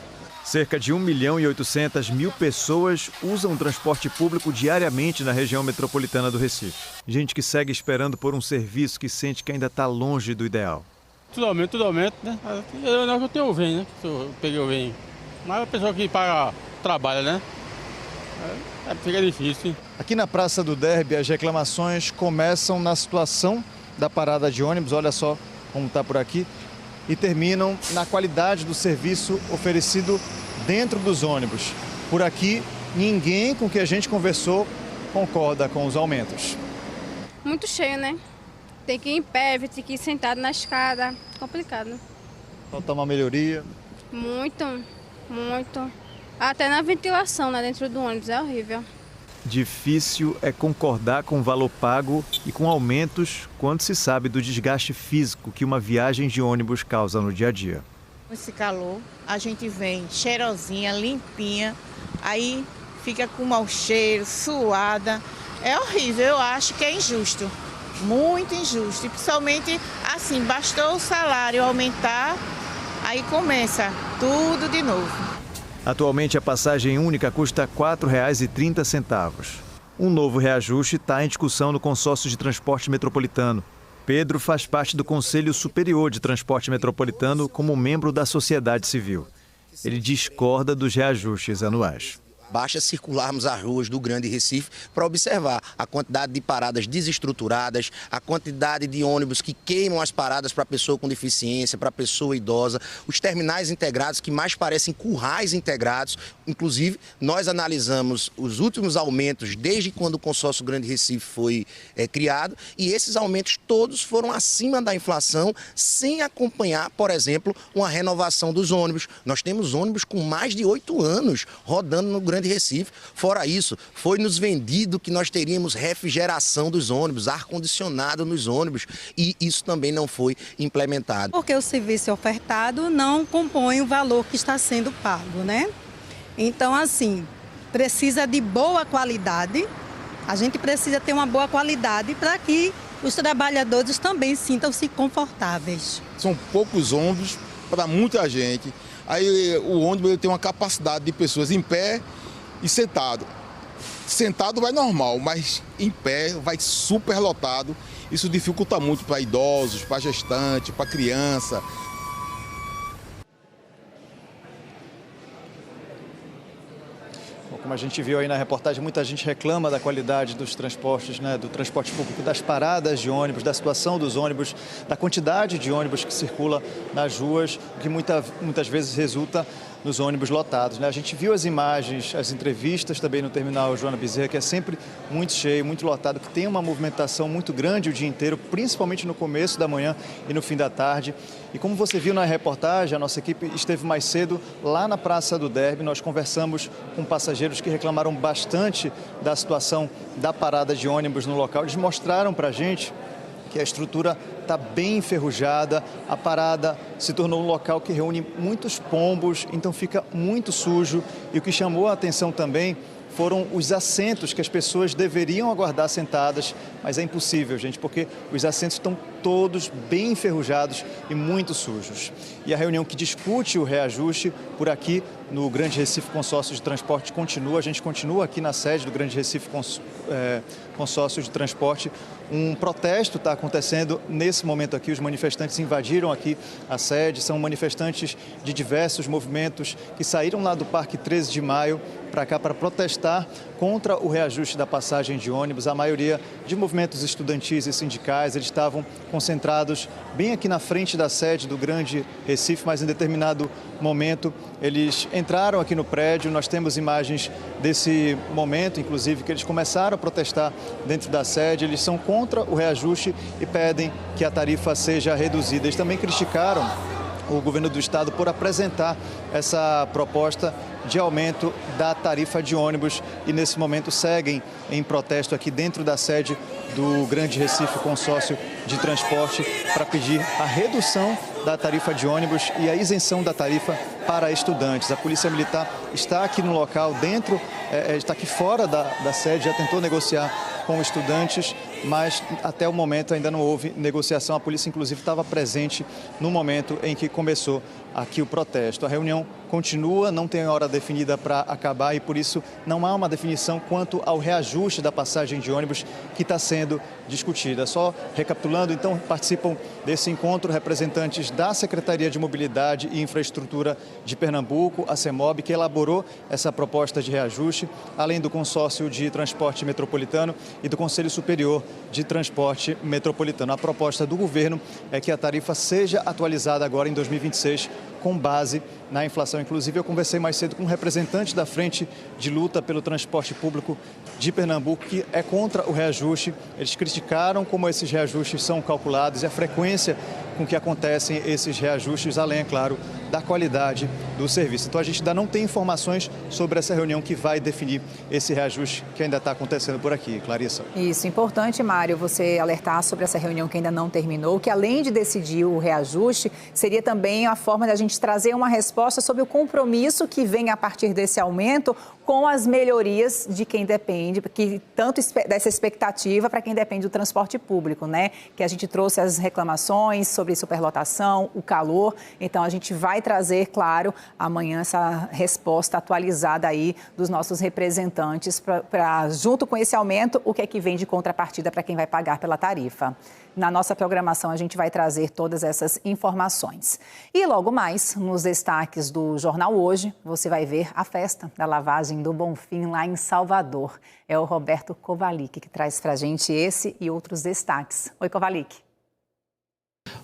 Cerca de 1.800.000 pessoas usam o transporte público diariamente na região metropolitana do Recife. Gente que segue esperando por um serviço que sente que ainda está longe do ideal. Tudo aumenta, Eu tenho o VEM, Eu peguei o VEM. Mas a pessoa que paga, trabalha, Fica difícil. Aqui na Praça do Derby, as reclamações começam na situação da parada de ônibus, olha só como está por aqui, e terminam na qualidade do serviço oferecido dentro dos ônibus. Por aqui, ninguém com quem a gente conversou concorda com os aumentos. Muito cheio, Tem que ir em pé, tem que ir sentado na escada. Complicado. Falta uma melhoria? Muito. Até na ventilação, dentro do ônibus, é horrível. Difícil é concordar com o valor pago e com aumentos quando se sabe do desgaste físico que uma viagem de ônibus causa no dia a dia. Esse calor, a gente vem cheirosinha, limpinha, aí fica com mau cheiro, suada. É horrível, eu acho que é injusto, muito injusto. E principalmente assim, bastou o salário aumentar, aí começa tudo de novo. Atualmente, a passagem única custa R$ 4,30. Um novo reajuste está em discussão no Consórcio de Transporte Metropolitano. Pedro faz parte do Conselho Superior de Transporte Metropolitano como membro da sociedade civil. Ele discorda dos reajustes anuais. Basta circularmos as ruas do Grande Recife para observar a quantidade de paradas desestruturadas, a quantidade de ônibus que queimam as paradas para pessoa com deficiência, para pessoa idosa, os terminais integrados que mais parecem currais integrados. Inclusive, nós analisamos os últimos aumentos desde quando o consórcio Grande Recife foi criado, e esses aumentos todos foram acima da inflação, sem acompanhar, por exemplo, uma renovação dos ônibus. Nós temos ônibus com mais de 8 anos rodando no Grande Recife. Fora isso, foi nos vendido que nós teríamos refrigeração dos ônibus, ar-condicionado nos ônibus, e isso também não foi implementado. Porque o serviço ofertado não compõe o valor que está sendo pago, né? Então, assim, precisa de boa qualidade. A gente precisa ter uma boa qualidade para que os trabalhadores também sintam-se confortáveis. São poucos ônibus para muita gente. Aí o ônibus ele tem uma capacidade de pessoas em pé e sentado. Sentado vai normal, mas em pé vai super lotado. Isso dificulta muito para idosos, para gestantes, para criança. Como a gente viu aí na reportagem, muita gente reclama da qualidade dos transportes, né, do transporte público, das paradas de ônibus, da situação dos ônibus, da quantidade de ônibus que circula nas ruas, o que muitas vezes resulta nos ônibus lotados, né? A gente viu as imagens, as entrevistas também no terminal Joana Bezerra, que é sempre muito cheio, muito lotado, que tem uma movimentação muito grande o dia inteiro, principalmente no começo da manhã e no fim da tarde. E como você viu na reportagem, a nossa equipe esteve mais cedo lá na Praça do Derby. Nós conversamos com passageiros que reclamaram bastante da situação da parada de ônibus no local. Eles mostraram para a gente que a estrutura está bem enferrujada, a parada se tornou um local que reúne muitos pombos, então fica muito sujo. E o que chamou a atenção também foram os assentos que as pessoas deveriam aguardar sentadas, mas é impossível, gente, porque os assentos estão todos bem enferrujados e muito sujos. E a reunião que discute o reajuste por aqui no Grande Recife Consórcio de Transporte continua. A gente continua aqui na sede do Grande Recife Consórcio de Transporte. Um protesto está acontecendo nesse momento aqui. Os manifestantes invadiram aqui a sede. São manifestantes de diversos movimentos que saíram lá do Parque 13 de Maio para cá para protestar contra o reajuste da passagem de ônibus. A maioria de movimentos estudantis e sindicais, eles estavam concentrados bem aqui na frente da sede do Grande Recife, mas em determinado momento eles entraram aqui no prédio. Nós temos imagens desse momento, inclusive, que eles começaram a protestar dentro da sede. Eles são contra o reajuste e pedem que a tarifa seja reduzida. Eles também criticaram o governo do estado por apresentar essa proposta de aumento da tarifa de ônibus e nesse momento seguem em protesto aqui dentro da sede do Grande Recife Consórcio de Transporte para pedir a redução da tarifa de ônibus e a isenção da tarifa para estudantes. A Polícia Militar está aqui no local, está aqui fora da sede, já tentou negociar com estudantes, mas até o momento ainda não houve negociação. A polícia, inclusive, estava presente no momento em que começou aqui o protesto. A reunião continua, não tem hora definida para acabar e, por isso, não há uma definição quanto ao reajuste da passagem de ônibus que está sendo discutida. Só recapitulando, então, participam desse encontro representantes da Secretaria de Mobilidade e Infraestrutura de Pernambuco, a CEMOB, que elaborou essa proposta de reajuste, além do Consórcio de Transporte Metropolitano e do Conselho Superior de Transporte Metropolitano. A proposta do governo é que a tarifa seja atualizada agora em 2026 com base na inflação. Inclusive, eu conversei mais cedo com um representante da Frente de Luta pelo Transporte Público de Pernambuco, que é contra o reajuste. Eles criticaram como esses reajustes são calculados e a frequência com que acontecem esses reajustes, além, é claro, da qualidade do serviço. Então, a gente ainda não tem informações sobre essa reunião que vai definir esse reajuste que ainda está acontecendo por aqui. Clarissa. Isso, importante, Mário, você alertar sobre essa reunião que ainda não terminou, que além de decidir o reajuste, seria também a forma de a gente trazer uma resposta sobre o compromisso que vem a partir desse aumento com as melhorias de quem depende, que tanto dessa expectativa para quem depende do transporte público, né? Que a gente trouxe as reclamações sobre sobre superlotação, o calor. Então, a gente vai trazer, claro, amanhã essa resposta atualizada aí dos nossos representantes para, junto com esse aumento, o que é que vem de contrapartida para quem vai pagar pela tarifa. Na nossa programação, a gente vai trazer todas essas informações. E logo mais, nos destaques do Jornal Hoje, você vai ver a festa da lavagem do Bonfim lá em Salvador. É o Roberto Kovalik que traz pra gente esse e outros destaques. Oi, Kovalik.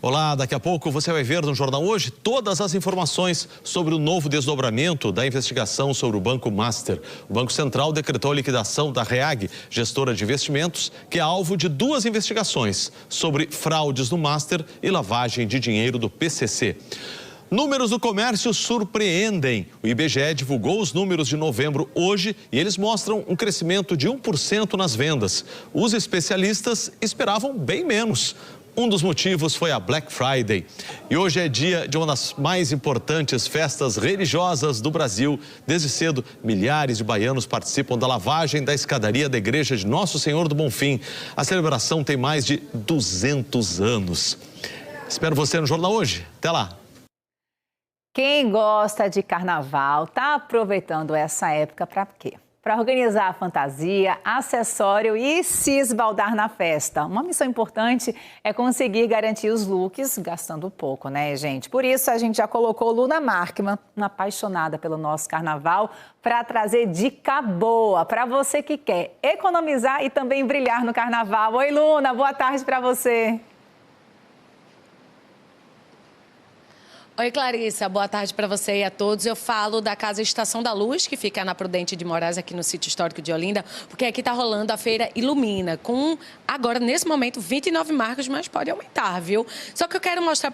Olá, daqui a pouco você vai ver no Jornal Hoje todas as informações sobre o novo desdobramento da investigação sobre o Banco Master. O Banco Central decretou a liquidação da REAG, gestora de investimentos, que é alvo de 2 investigações sobre fraudes no Master e lavagem de dinheiro do PCC. Números do comércio surpreendem. O IBGE divulgou os números de novembro hoje e eles mostram um crescimento de 1% nas vendas. Os especialistas esperavam bem menos. Um dos motivos foi a Black Friday. E hoje é dia de uma das mais importantes festas religiosas do Brasil. Desde cedo, milhares de baianos participam da lavagem da escadaria da Igreja de Nosso Senhor do Bonfim. A celebração tem mais de 200 anos. Espero você no Jornal Hoje. Até lá. Quem gosta de carnaval está aproveitando essa época para quê? Para organizar a fantasia, acessório e se esbaldar na festa. Uma missão importante é conseguir garantir os looks gastando pouco, né, gente? Por isso, a gente já colocou Luna Markman, uma apaixonada pelo nosso carnaval, para trazer dica boa para você que quer economizar e também brilhar no carnaval. Oi, Luna, boa tarde para você. Oi, Clarissa, boa tarde para você e a todos. Eu falo da Casa Estação da Luz, que fica na Prudente de Moraes, aqui no Sítio Histórico de Olinda, porque aqui está rolando a Feira Ilumina, com, agora, nesse momento, 29 marcas, mas pode aumentar, viu? Só que eu quero mostrar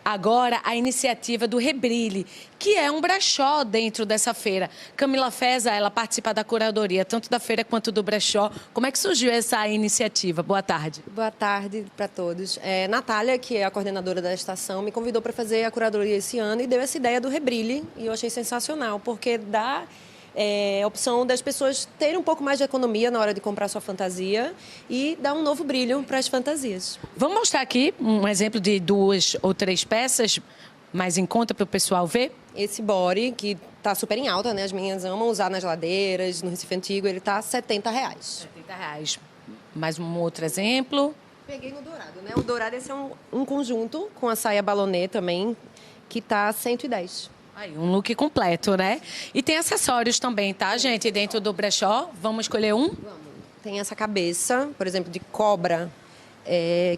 agora a iniciativa do Rebrilhe, que é um brechó dentro dessa feira. Camila Feza, ela participa da curadoria, tanto da feira quanto do brechó. Como é que surgiu essa iniciativa? Boa tarde. Boa tarde para todos. Natália, que é a coordenadora da estação, me convidou para fazer a curadoria esse ano e deu essa ideia do Rebrilhe, e eu achei sensacional, porque dá a opção das pessoas terem um pouco mais de economia na hora de comprar sua fantasia e dar um novo brilho para as fantasias. Vamos mostrar aqui um exemplo de 2 ou 3 peças mais em conta para o pessoal ver? Esse body, que está super em alta, né? As meninas amam usar nas ladeiras, no Recife Antigo, ele está R$70. R$70. Mais um outro exemplo. Peguei no dourado, né? O dourado, esse é um conjunto com a saia balonê também, que está R$110. Aí, um look completo, né? E tem acessórios também, tá, gente? Dentro do brechó, vamos escolher um? Vamos. Tem essa cabeça, por exemplo, de cobra,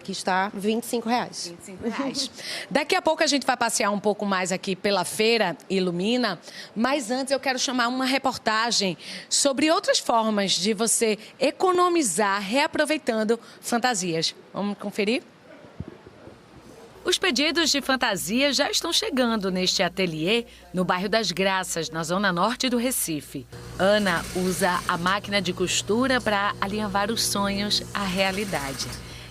que está R$25. R$25. Daqui a pouco a gente vai passear um pouco mais aqui pela Feira Ilumina, mas antes eu quero chamar uma reportagem sobre outras formas de você economizar reaproveitando fantasias. Vamos conferir? Os pedidos de fantasia já estão chegando neste ateliê no bairro das Graças, na zona norte do Recife. Ana usa a máquina de costura para alinhavar os sonhos à realidade.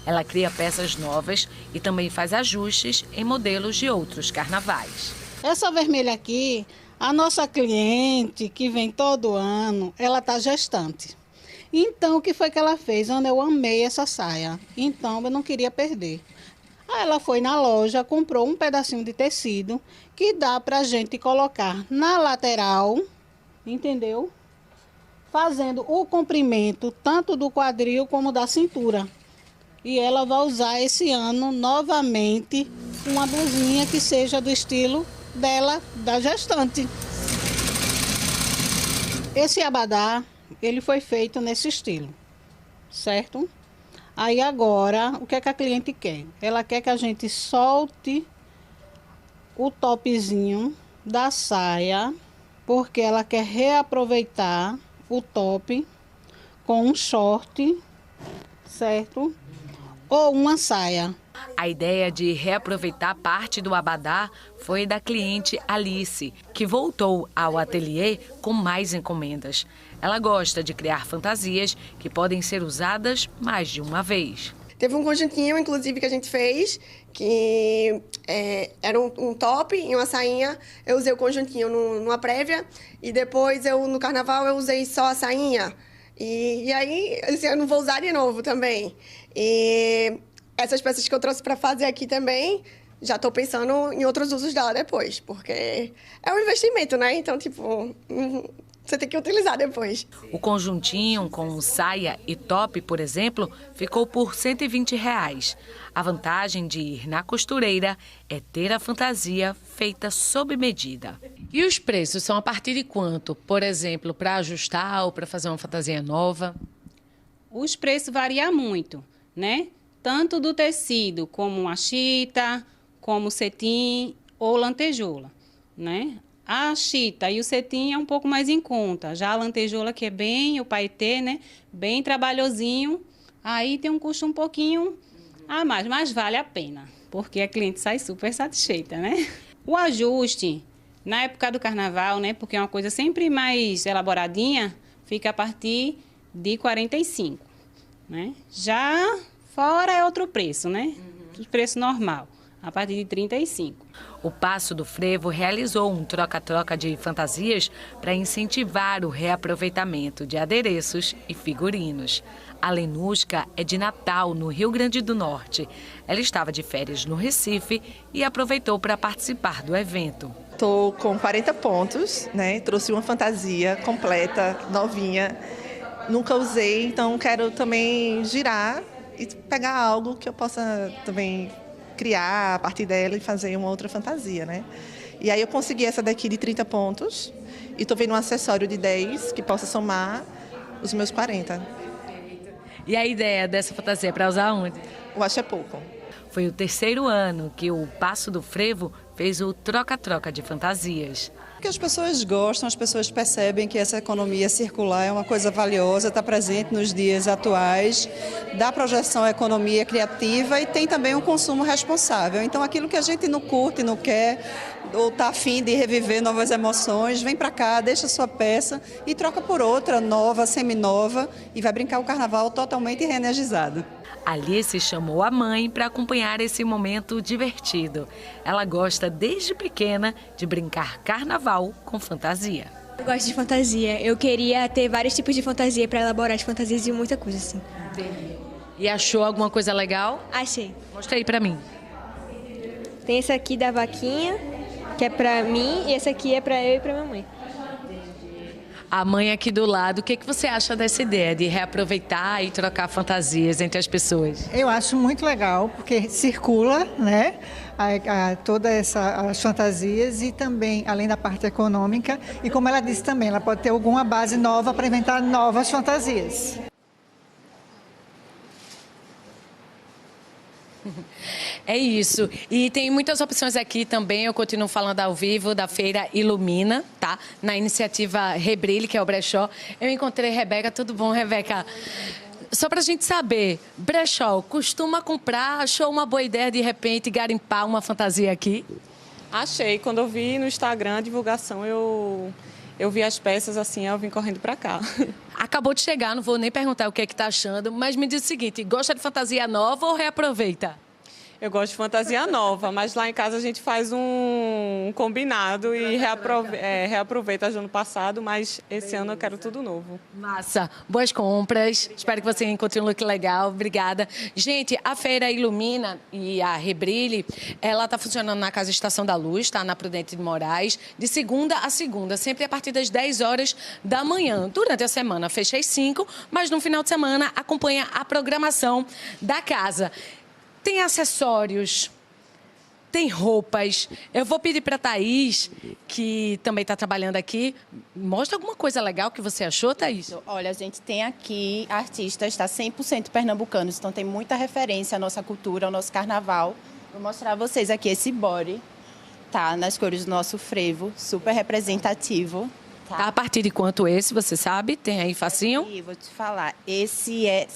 Ela cria peças novas e também faz ajustes em modelos de outros carnavais. Essa vermelha aqui, a nossa cliente que vem todo ano, ela está gestante. Então, o que foi que ela fez? Ana, eu amei essa saia, então eu não queria perder. Aí ela foi na loja, comprou um pedacinho de tecido que dá pra gente colocar na lateral, entendeu? Fazendo o comprimento tanto do quadril como da cintura. E ela vai usar esse ano novamente uma blusinha que seja do estilo dela, da gestante. Esse abadá, ele foi feito nesse estilo, certo? Aí agora, o que é que a cliente quer? Ela quer que a gente solte o topzinho da saia, porque ela quer reaproveitar o top com um short, certo? Ou uma saia. A ideia de reaproveitar parte do abadá foi da cliente Alice, que voltou ao ateliê com mais encomendas. Ela gosta de criar fantasias que podem ser usadas mais de uma vez. Teve um conjuntinho, inclusive, que a gente fez, que era um top e uma sainha. Eu usei o conjuntinho numa prévia e depois, no carnaval, eu usei só a sainha. E aí, esse ano, vou usar de novo também. E essas peças que eu trouxe para fazer aqui também já estou pensando em outros usos dela depois, porque é um investimento, né? Então, tipo, você tem que utilizar depois. O conjuntinho com saia e top, por exemplo, ficou por R$ 120. A vantagem de ir na costureira é ter a fantasia feita sob medida. E os preços são a partir de quanto? Por exemplo, para ajustar ou para fazer uma fantasia nova? Os preços variam muito, né? Tanto do tecido, como a chita, como o cetim ou lantejoula, né? A chita e o cetim é um pouco mais em conta. Já a lantejoula, que é bem o paetê, né? Bem trabalhosinho, aí tem um custo um pouquinho a mais, mas vale a pena, porque a cliente sai super satisfeita, né? O ajuste, na época do carnaval, né? Porque é uma coisa sempre mais elaboradinha, fica a partir de 45, né? Já fora é outro preço, né? O preço normal, a partir de 35. O Passo do Frevo realizou um troca-troca de fantasias para incentivar o reaproveitamento de adereços e figurinos. A Lenusca é de Natal, no Rio Grande do Norte. Ela estava de férias no Recife e aproveitou para participar do evento. Estou com 40 pontos, né? Trouxe uma fantasia completa, novinha. Nunca usei, então quero também girar e pegar algo que eu possa também criar a partir dela e fazer uma outra fantasia, né? E aí eu consegui essa daqui de 30 pontos e estou vendo um acessório de 10 que possa somar os meus 40. E a ideia dessa fantasia é para usar onde? Eu acho que é pouco. Foi o 3º ano que o Passo do Frevo fez o troca-troca de fantasias. Porque as pessoas gostam, as pessoas percebem que essa economia circular é uma coisa valiosa, está presente nos dias atuais, dá projeção à economia criativa e tem também um consumo responsável. Então, aquilo que a gente não curte, não quer, ou está afim de reviver novas emoções, vem para cá, deixa sua peça e troca por outra, nova, seminova, e vai brincar o carnaval totalmente reenergizado. Alice chamou a mãe para acompanhar esse momento divertido. Ela gosta desde pequena de brincar carnaval com fantasia. Eu gosto de fantasia. Eu queria ter vários tipos de fantasia para elaborar as fantasias de muita coisa assim. E achou alguma coisa legal? Achei. Mostra aí para mim. Tem esse aqui da vaquinha, que é para mim, e esse aqui é para eu e para minha mãe. A mãe aqui do lado, o que você acha dessa ideia de reaproveitar e trocar fantasias entre as pessoas? Eu acho muito legal, porque circula, né, todas as fantasias e também, além da parte econômica, e como ela disse também, ela pode ter alguma base nova para inventar novas fantasias. É isso. E tem muitas opções aqui também. Eu continuo falando ao vivo da Feira Ilumina, tá? Na iniciativa Rebrilhe, que é o brechó. Eu encontrei Rebeca. Tudo bom, Rebeca? Só pra gente saber, brechó, costuma comprar? Achou uma boa ideia, de repente, garimpar uma fantasia aqui? Achei. Quando eu vi no Instagram a divulgação, eu vi as peças assim, eu vim correndo pra cá. Acabou de chegar, não vou nem perguntar o que é que tá achando, mas me diz o seguinte, gosta de fantasia nova ou reaproveita? Eu gosto de fantasia nova, mas lá em casa a gente faz um combinado e reaproveita do ano passado, mas esse ano eu quero tudo novo. Massa. Boas compras. Espero que você encontre um look legal. Obrigada. Gente, a Feira Ilumina e a Rebrilhe, ela está funcionando na Casa Estação da Luz, tá? Na Prudente de Moraes, de segunda a segunda, sempre a partir das 10 horas da manhã. Durante a semana fecha às 5, mas no final de semana acompanha a programação da casa. Tem acessórios, tem roupas. Eu vou pedir para a Thaís, que também está trabalhando aqui, mostra alguma coisa legal que você achou, Thaís? Olha, a gente tem aqui artistas, tá 100% pernambucanos, então tem muita referência à nossa cultura, ao nosso carnaval. Vou mostrar a vocês aqui esse body, tá? Nas cores do nosso frevo, super representativo. Tá a partir de quanto esse, você sabe? Tem aí facinho? Aqui, vou te falar, esse é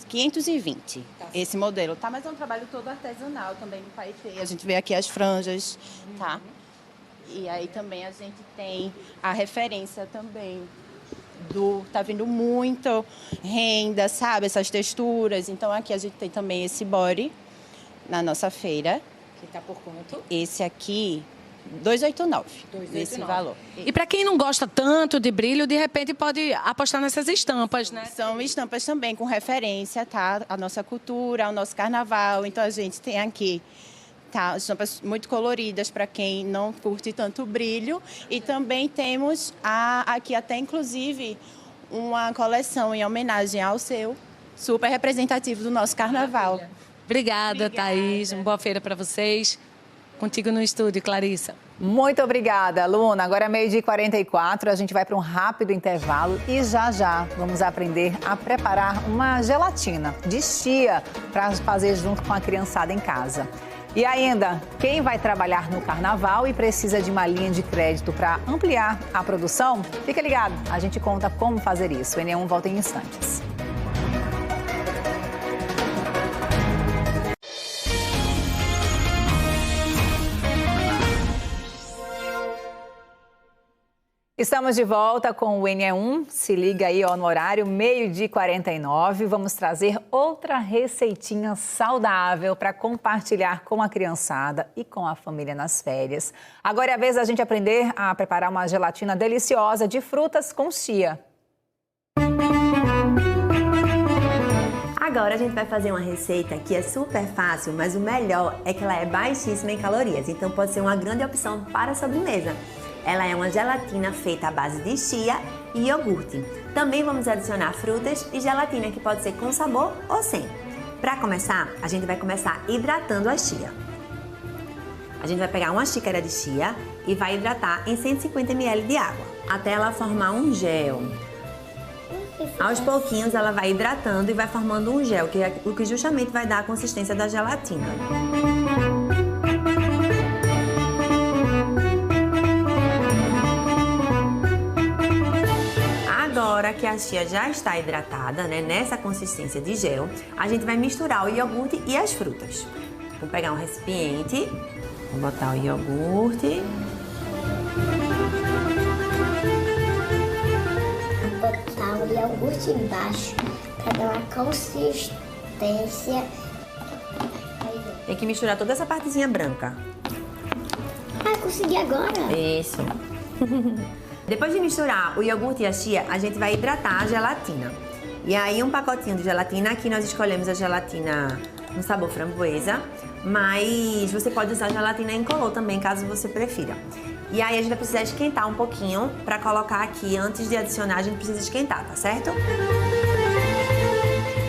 520, esse modelo, tá? Mas é um trabalho todo artesanal também no paetê. A gente vê aqui as franjas, tá? E aí também a gente tem a referência também tá vindo muito renda, sabe? Essas texturas. Então aqui a gente tem também esse body na nossa feira. Que tá por quanto? Esse aqui, 289, nesse valor. E para quem não gosta tanto de brilho, de repente pode apostar nessas estampas, né? São estampas também com referência, tá? À nossa cultura, ao nosso carnaval. Então a gente tem aqui Tá, são muito coloridas para quem não curte tanto brilho. E também temos aqui até, inclusive, uma coleção em homenagem ao seu, super representativo do nosso carnaval. Obrigada, Thaís. Uma boa feira para vocês. Contigo no estúdio, Clarissa. Muito obrigada, Luna. Agora é 12h44, a gente vai para um rápido intervalo e já vamos aprender a preparar uma gelatina de chia para fazer junto com a criançada em casa. E ainda, quem vai trabalhar no carnaval e precisa de uma linha de crédito para ampliar a produção? Fica ligado, a gente conta como fazer isso. O NE1 volta em instantes. Estamos de volta com o NE1. Se liga aí no horário, 12h49. Vamos trazer outra receitinha saudável para compartilhar com a criançada e com a família nas férias. Agora é a vez da gente aprender a preparar uma gelatina deliciosa de frutas com chia. Agora a gente vai fazer uma receita que é super fácil, mas o melhor é que ela é baixíssima em calorias. Então pode ser uma grande opção para a sobremesa. Ela é uma gelatina feita à base de chia e iogurte. Também vamos adicionar frutas e gelatina que pode ser com sabor ou sem. Para começar, a gente vai começar hidratando a chia. A gente vai pegar uma xícara de chia e vai hidratar em 150 ml de água, até ela formar um gel. Aos pouquinhos ela vai hidratando e vai formando um gel, que é o que justamente vai dar a consistência da gelatina. Agora que a chia já está hidratada, né, nessa consistência de gel, a gente vai misturar o iogurte e as frutas. Vou pegar um recipiente, vou botar o iogurte. Vou botar o iogurte embaixo para dar uma consistência. Tem que misturar toda essa partezinha branca. Ah, consegui agora? Isso. Depois de misturar o iogurte e a chia, a gente vai hidratar a gelatina. E aí um pacotinho de gelatina, aqui nós escolhemos a gelatina no sabor framboesa, mas você pode usar gelatina incolor também, caso você prefira. E aí a gente vai precisar esquentar um pouquinho para colocar aqui, antes de adicionar, a gente precisa esquentar, tá certo?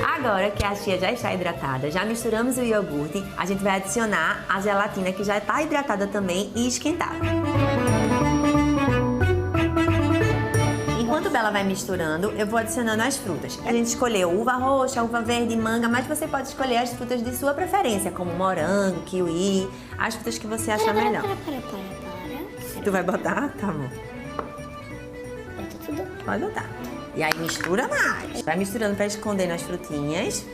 Agora que a chia já está hidratada, já misturamos o iogurte, a gente vai adicionar a gelatina que já está hidratada também e esquentar. Enquanto ela vai misturando, eu vou adicionando as frutas. A gente escolheu uva roxa, uva verde, manga, mas você pode escolher as frutas de sua preferência, como morango, kiwi, as frutas que você achar melhor. Para. Tu vai botar? Tá bom. Bota tudo. Pode botar. E aí mistura mais. Vai misturando para esconder nas frutinhas.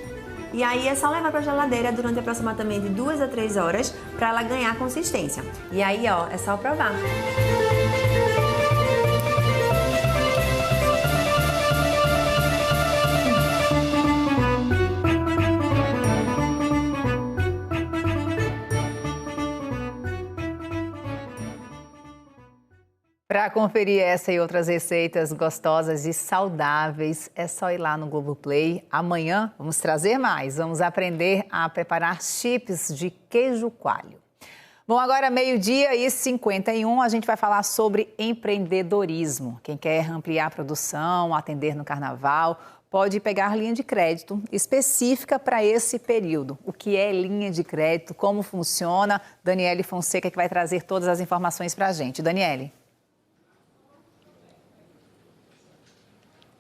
E aí é só levar para a geladeira durante aproximadamente 2 a 3 horas para ela ganhar consistência. E aí, ó, é só provar. Para conferir essa e outras receitas gostosas e saudáveis, é só ir lá no Globoplay. Amanhã vamos trazer mais. Vamos aprender a preparar chips de queijo coalho. Bom, agora 12h51, a gente vai falar sobre empreendedorismo. Quem quer ampliar a produção, atender no carnaval, pode pegar linha de crédito específica para esse período. O que é linha de crédito, como funciona? Daniele Fonseca que vai trazer todas as informações para a gente. Daniele.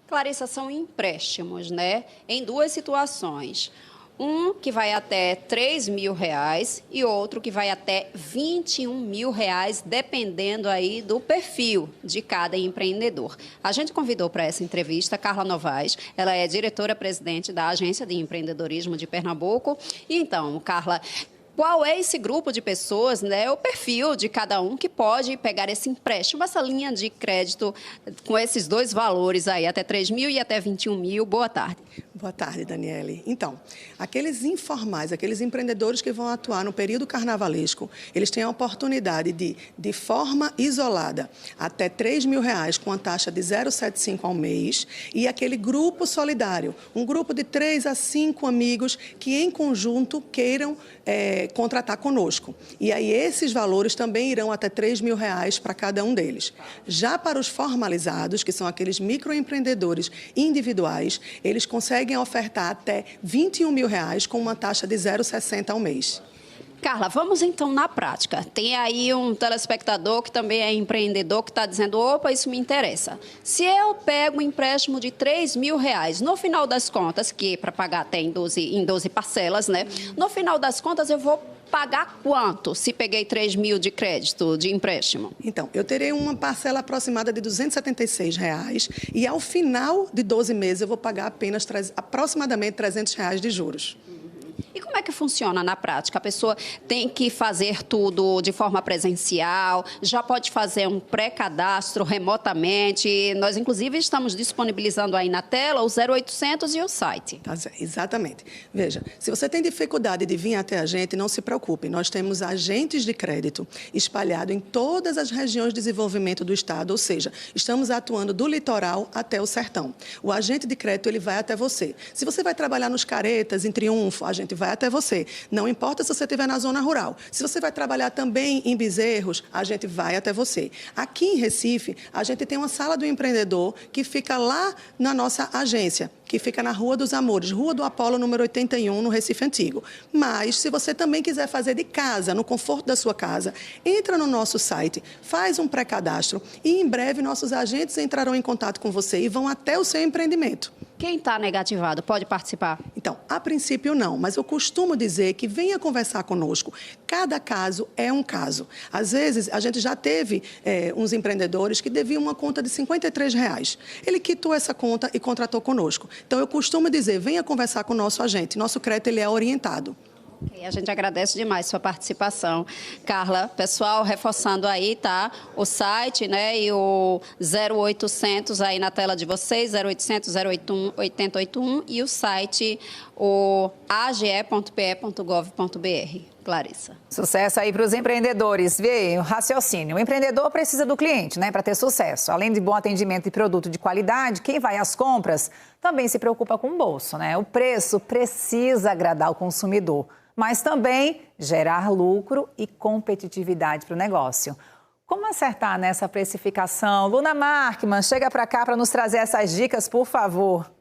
Clarissa, são empréstimos, né? Em duas situações. Um que vai até R$3 mil e outro que vai até R$21 mil, dependendo aí do perfil de cada empreendedor. A gente convidou para essa entrevista Carla Novaes, ela é diretora-presidente da Agência de Empreendedorismo de Pernambuco. E então, Carla, qual é esse grupo de pessoas, né, o perfil de cada um que pode pegar esse empréstimo, essa linha de crédito com esses dois valores aí, até R$3 mil e até R$21 mil? Boa tarde. Boa tarde, Daniele. Então, aqueles informais, aqueles empreendedores que vão atuar no período carnavalesco, eles têm a oportunidade de forma isolada, até R$3.000 com a taxa de 0,75 ao mês, e aquele grupo solidário, um grupo de 3 a 5 amigos que em conjunto queiram contratar conosco. E aí esses valores também irão até R$3.000 para cada um deles. Já para os formalizados, que são aqueles microempreendedores individuais, eles conseguem ofertar até R$21.000 com uma taxa de 0,60 ao mês. Carla, vamos então na prática. Tem aí um telespectador que também é empreendedor que está dizendo, opa, isso me interessa. Se eu pego um empréstimo de R$3.000, no final das contas, que para pagar até em 12 parcelas, né? No final das contas eu vou pagar quanto se peguei R$3.000 de crédito, de empréstimo? Então, eu terei uma parcela aproximada de R$276 e ao final de 12 meses eu vou pagar apenas aproximadamente R$300 de juros. E como é que funciona na prática? A pessoa tem que fazer tudo de forma presencial, já pode fazer um pré-cadastro remotamente. Nós, inclusive, estamos disponibilizando aí na tela o 0800 e o site. Exatamente. Veja, se você tem dificuldade de vir até a gente, não se preocupe. Nós temos agentes de crédito espalhados em todas as regiões de desenvolvimento do Estado, ou seja, estamos atuando do litoral até o sertão. O agente de crédito ele vai até você. Se você vai trabalhar nos Caretas, em Triunfo, a gente vai até você. Não importa se você estiver na zona rural. Se você vai trabalhar também em Bezerros, a gente vai até você. Aqui em Recife, a gente tem uma sala do empreendedor que fica lá na nossa agência, que fica na Rua dos Amores, Rua do Apolo, número 81, no Recife Antigo. Mas, se você também quiser fazer de casa, no conforto da sua casa, entra no nosso site, faz um pré-cadastro e, em breve, nossos agentes entrarão em contato com você e vão até o seu empreendimento. Quem está negativado pode participar? Então, a princípio não, mas eu costumo dizer que venha conversar conosco. Cada caso é um caso. Às vezes, a gente já teve uns empreendedores que deviam uma conta de R$53. Ele quitou essa conta e contratou conosco. Então, eu costumo dizer, venha conversar com o nosso agente. Nosso crédito ele é orientado. E a gente agradece demais sua participação. Carla, pessoal, reforçando aí, tá? O site, né? E o 0800 aí na tela de vocês, 0800 081 8081 e o site, o age.pe.gov.br. Clarissa. Sucesso aí para os empreendedores. Vê o raciocínio. O empreendedor precisa do cliente, né, para ter sucesso. Além de bom atendimento e produto de qualidade, quem vai às compras também se preocupa com o bolso, né? O preço precisa agradar o consumidor, mas também gerar lucro e competitividade para o negócio. Como acertar nessa precificação? Luna Markman, chega para cá para nos trazer essas dicas, por favor.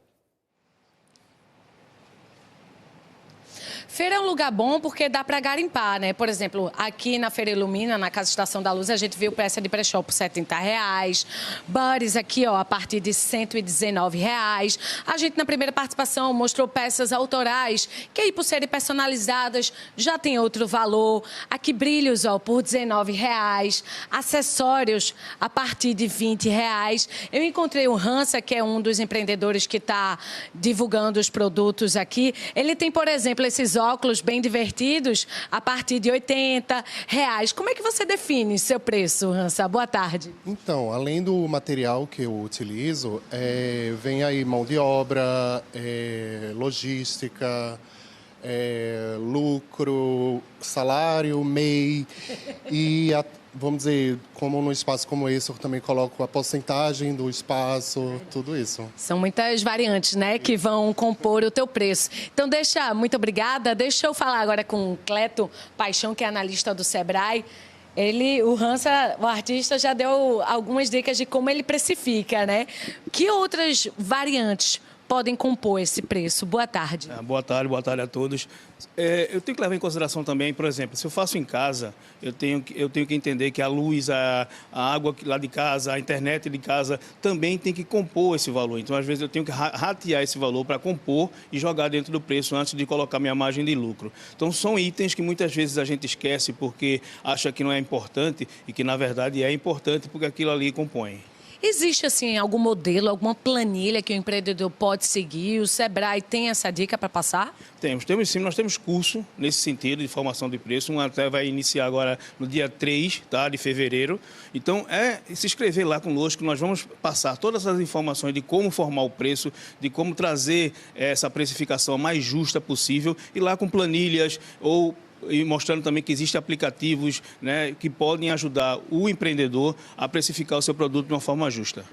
Feira é um lugar bom porque dá para garimpar, né? Por exemplo, aqui na Feira Ilumina, na Casa Estação da Luz, a gente viu peça de brechó por R$70. Buddies aqui, ó, a partir de R$119. A gente, na primeira participação, mostrou peças autorais, que aí, por serem personalizadas, já tem outro valor. Aqui, brilhos, ó, por R$19. Acessórios, a partir de R$20. Eu encontrei o Hansa, que é um dos empreendedores que está divulgando os produtos aqui. Ele tem, por exemplo, esses óculos bem divertidos a partir de R$80. Como é que você define seu preço, Hansa? Boa tarde. Então, além do material que eu utilizo, vem aí mão de obra, logística, lucro, salário, MEI e vamos dizer, como num espaço como esse, eu também coloco a porcentagem do espaço, tudo isso. São muitas variantes, né, que vão compor o teu preço. Então, muito obrigada. Deixa eu falar agora com o Cleto Paixão, que é analista do Sebrae. O Hansa, o artista, já deu algumas dicas de como ele precifica, né? Que outras variantes podem compor esse preço? Boa tarde. Boa tarde a todos. Eu tenho que levar em consideração também, por exemplo, se eu faço em casa, eu tenho que entender que a luz, a água lá de casa, a internet de casa também tem que compor esse valor. Então, às vezes, eu tenho que ratear esse valor para compor e jogar dentro do preço antes de colocar minha margem de lucro. Então, são itens que muitas vezes a gente esquece porque acha que não é importante e que, na verdade, é importante porque aquilo ali compõe. Existe, assim, algum modelo, alguma planilha que o empreendedor pode seguir? O Sebrae tem essa dica para passar? Temos sim, nós temos curso nesse sentido de formação de preço, um até vai iniciar agora no dia 3, tá, de fevereiro. Então, se inscrever lá conosco, nós vamos passar todas as informações de como formar o preço, de como trazer essa precificação mais justa possível, e lá com planilhas e mostrando também que existem aplicativos, né, que podem ajudar o empreendedor a precificar o seu produto de uma forma justa.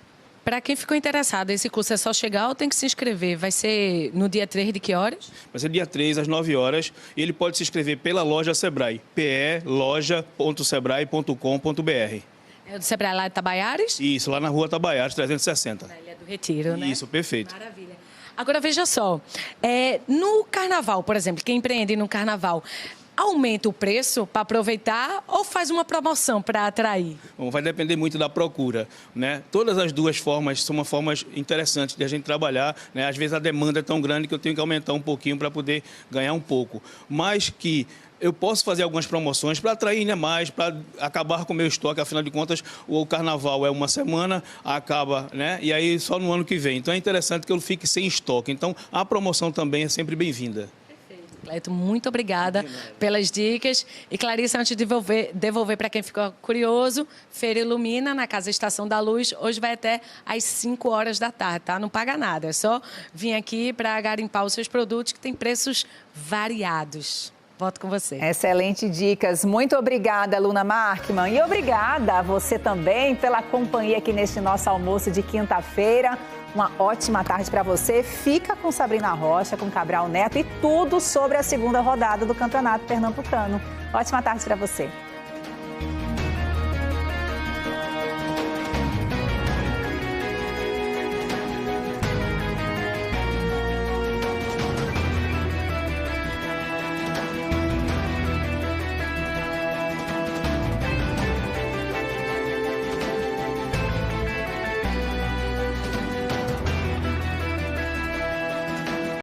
Para quem ficou interessado, esse curso é só chegar ou tem que se inscrever? Vai ser no dia 3 de que horas? Vai ser dia 3, às 9 horas. E ele pode se inscrever pela loja Sebrae, peloja.sebrae.com.br. É do Sebrae lá de Itabaiares? Isso, lá na rua Itabaiares, 360. Na Ilha do Retiro, né? Isso, perfeito. Maravilha. Agora, veja só, no carnaval, por exemplo, quem empreende no carnaval, aumenta o preço para aproveitar ou faz uma promoção para atrair? Bom, vai depender muito da procura, né? Todas as duas formas são formas interessantes de a gente trabalhar, né? Às vezes a demanda é tão grande que eu tenho que aumentar um pouquinho para poder ganhar um pouco. Mas que eu posso fazer algumas promoções para atrair ainda mais, para acabar com o meu estoque. Afinal de contas, o carnaval é uma semana, acaba, né? E aí só no ano que vem. Então é interessante que eu fique sem estoque. Então a promoção também é sempre bem-vinda. Cleito, muito obrigada pelas dicas. E Clarissa, antes de devolver para quem ficou curioso, Feira Ilumina, na Casa Estação da Luz, hoje vai até às 5 horas da tarde, tá? Não paga nada, é só vir aqui para garimpar os seus produtos que tem preços variados. Volto com você. Excelente dicas. Muito obrigada, Luna Markman. E obrigada a você também pela companhia aqui neste nosso almoço de quinta-feira. Uma ótima tarde para você. Fica com Sabrina Rocha, com Cabral Neto e tudo sobre a segunda rodada do Campeonato Pernambucano. Ótima tarde para você.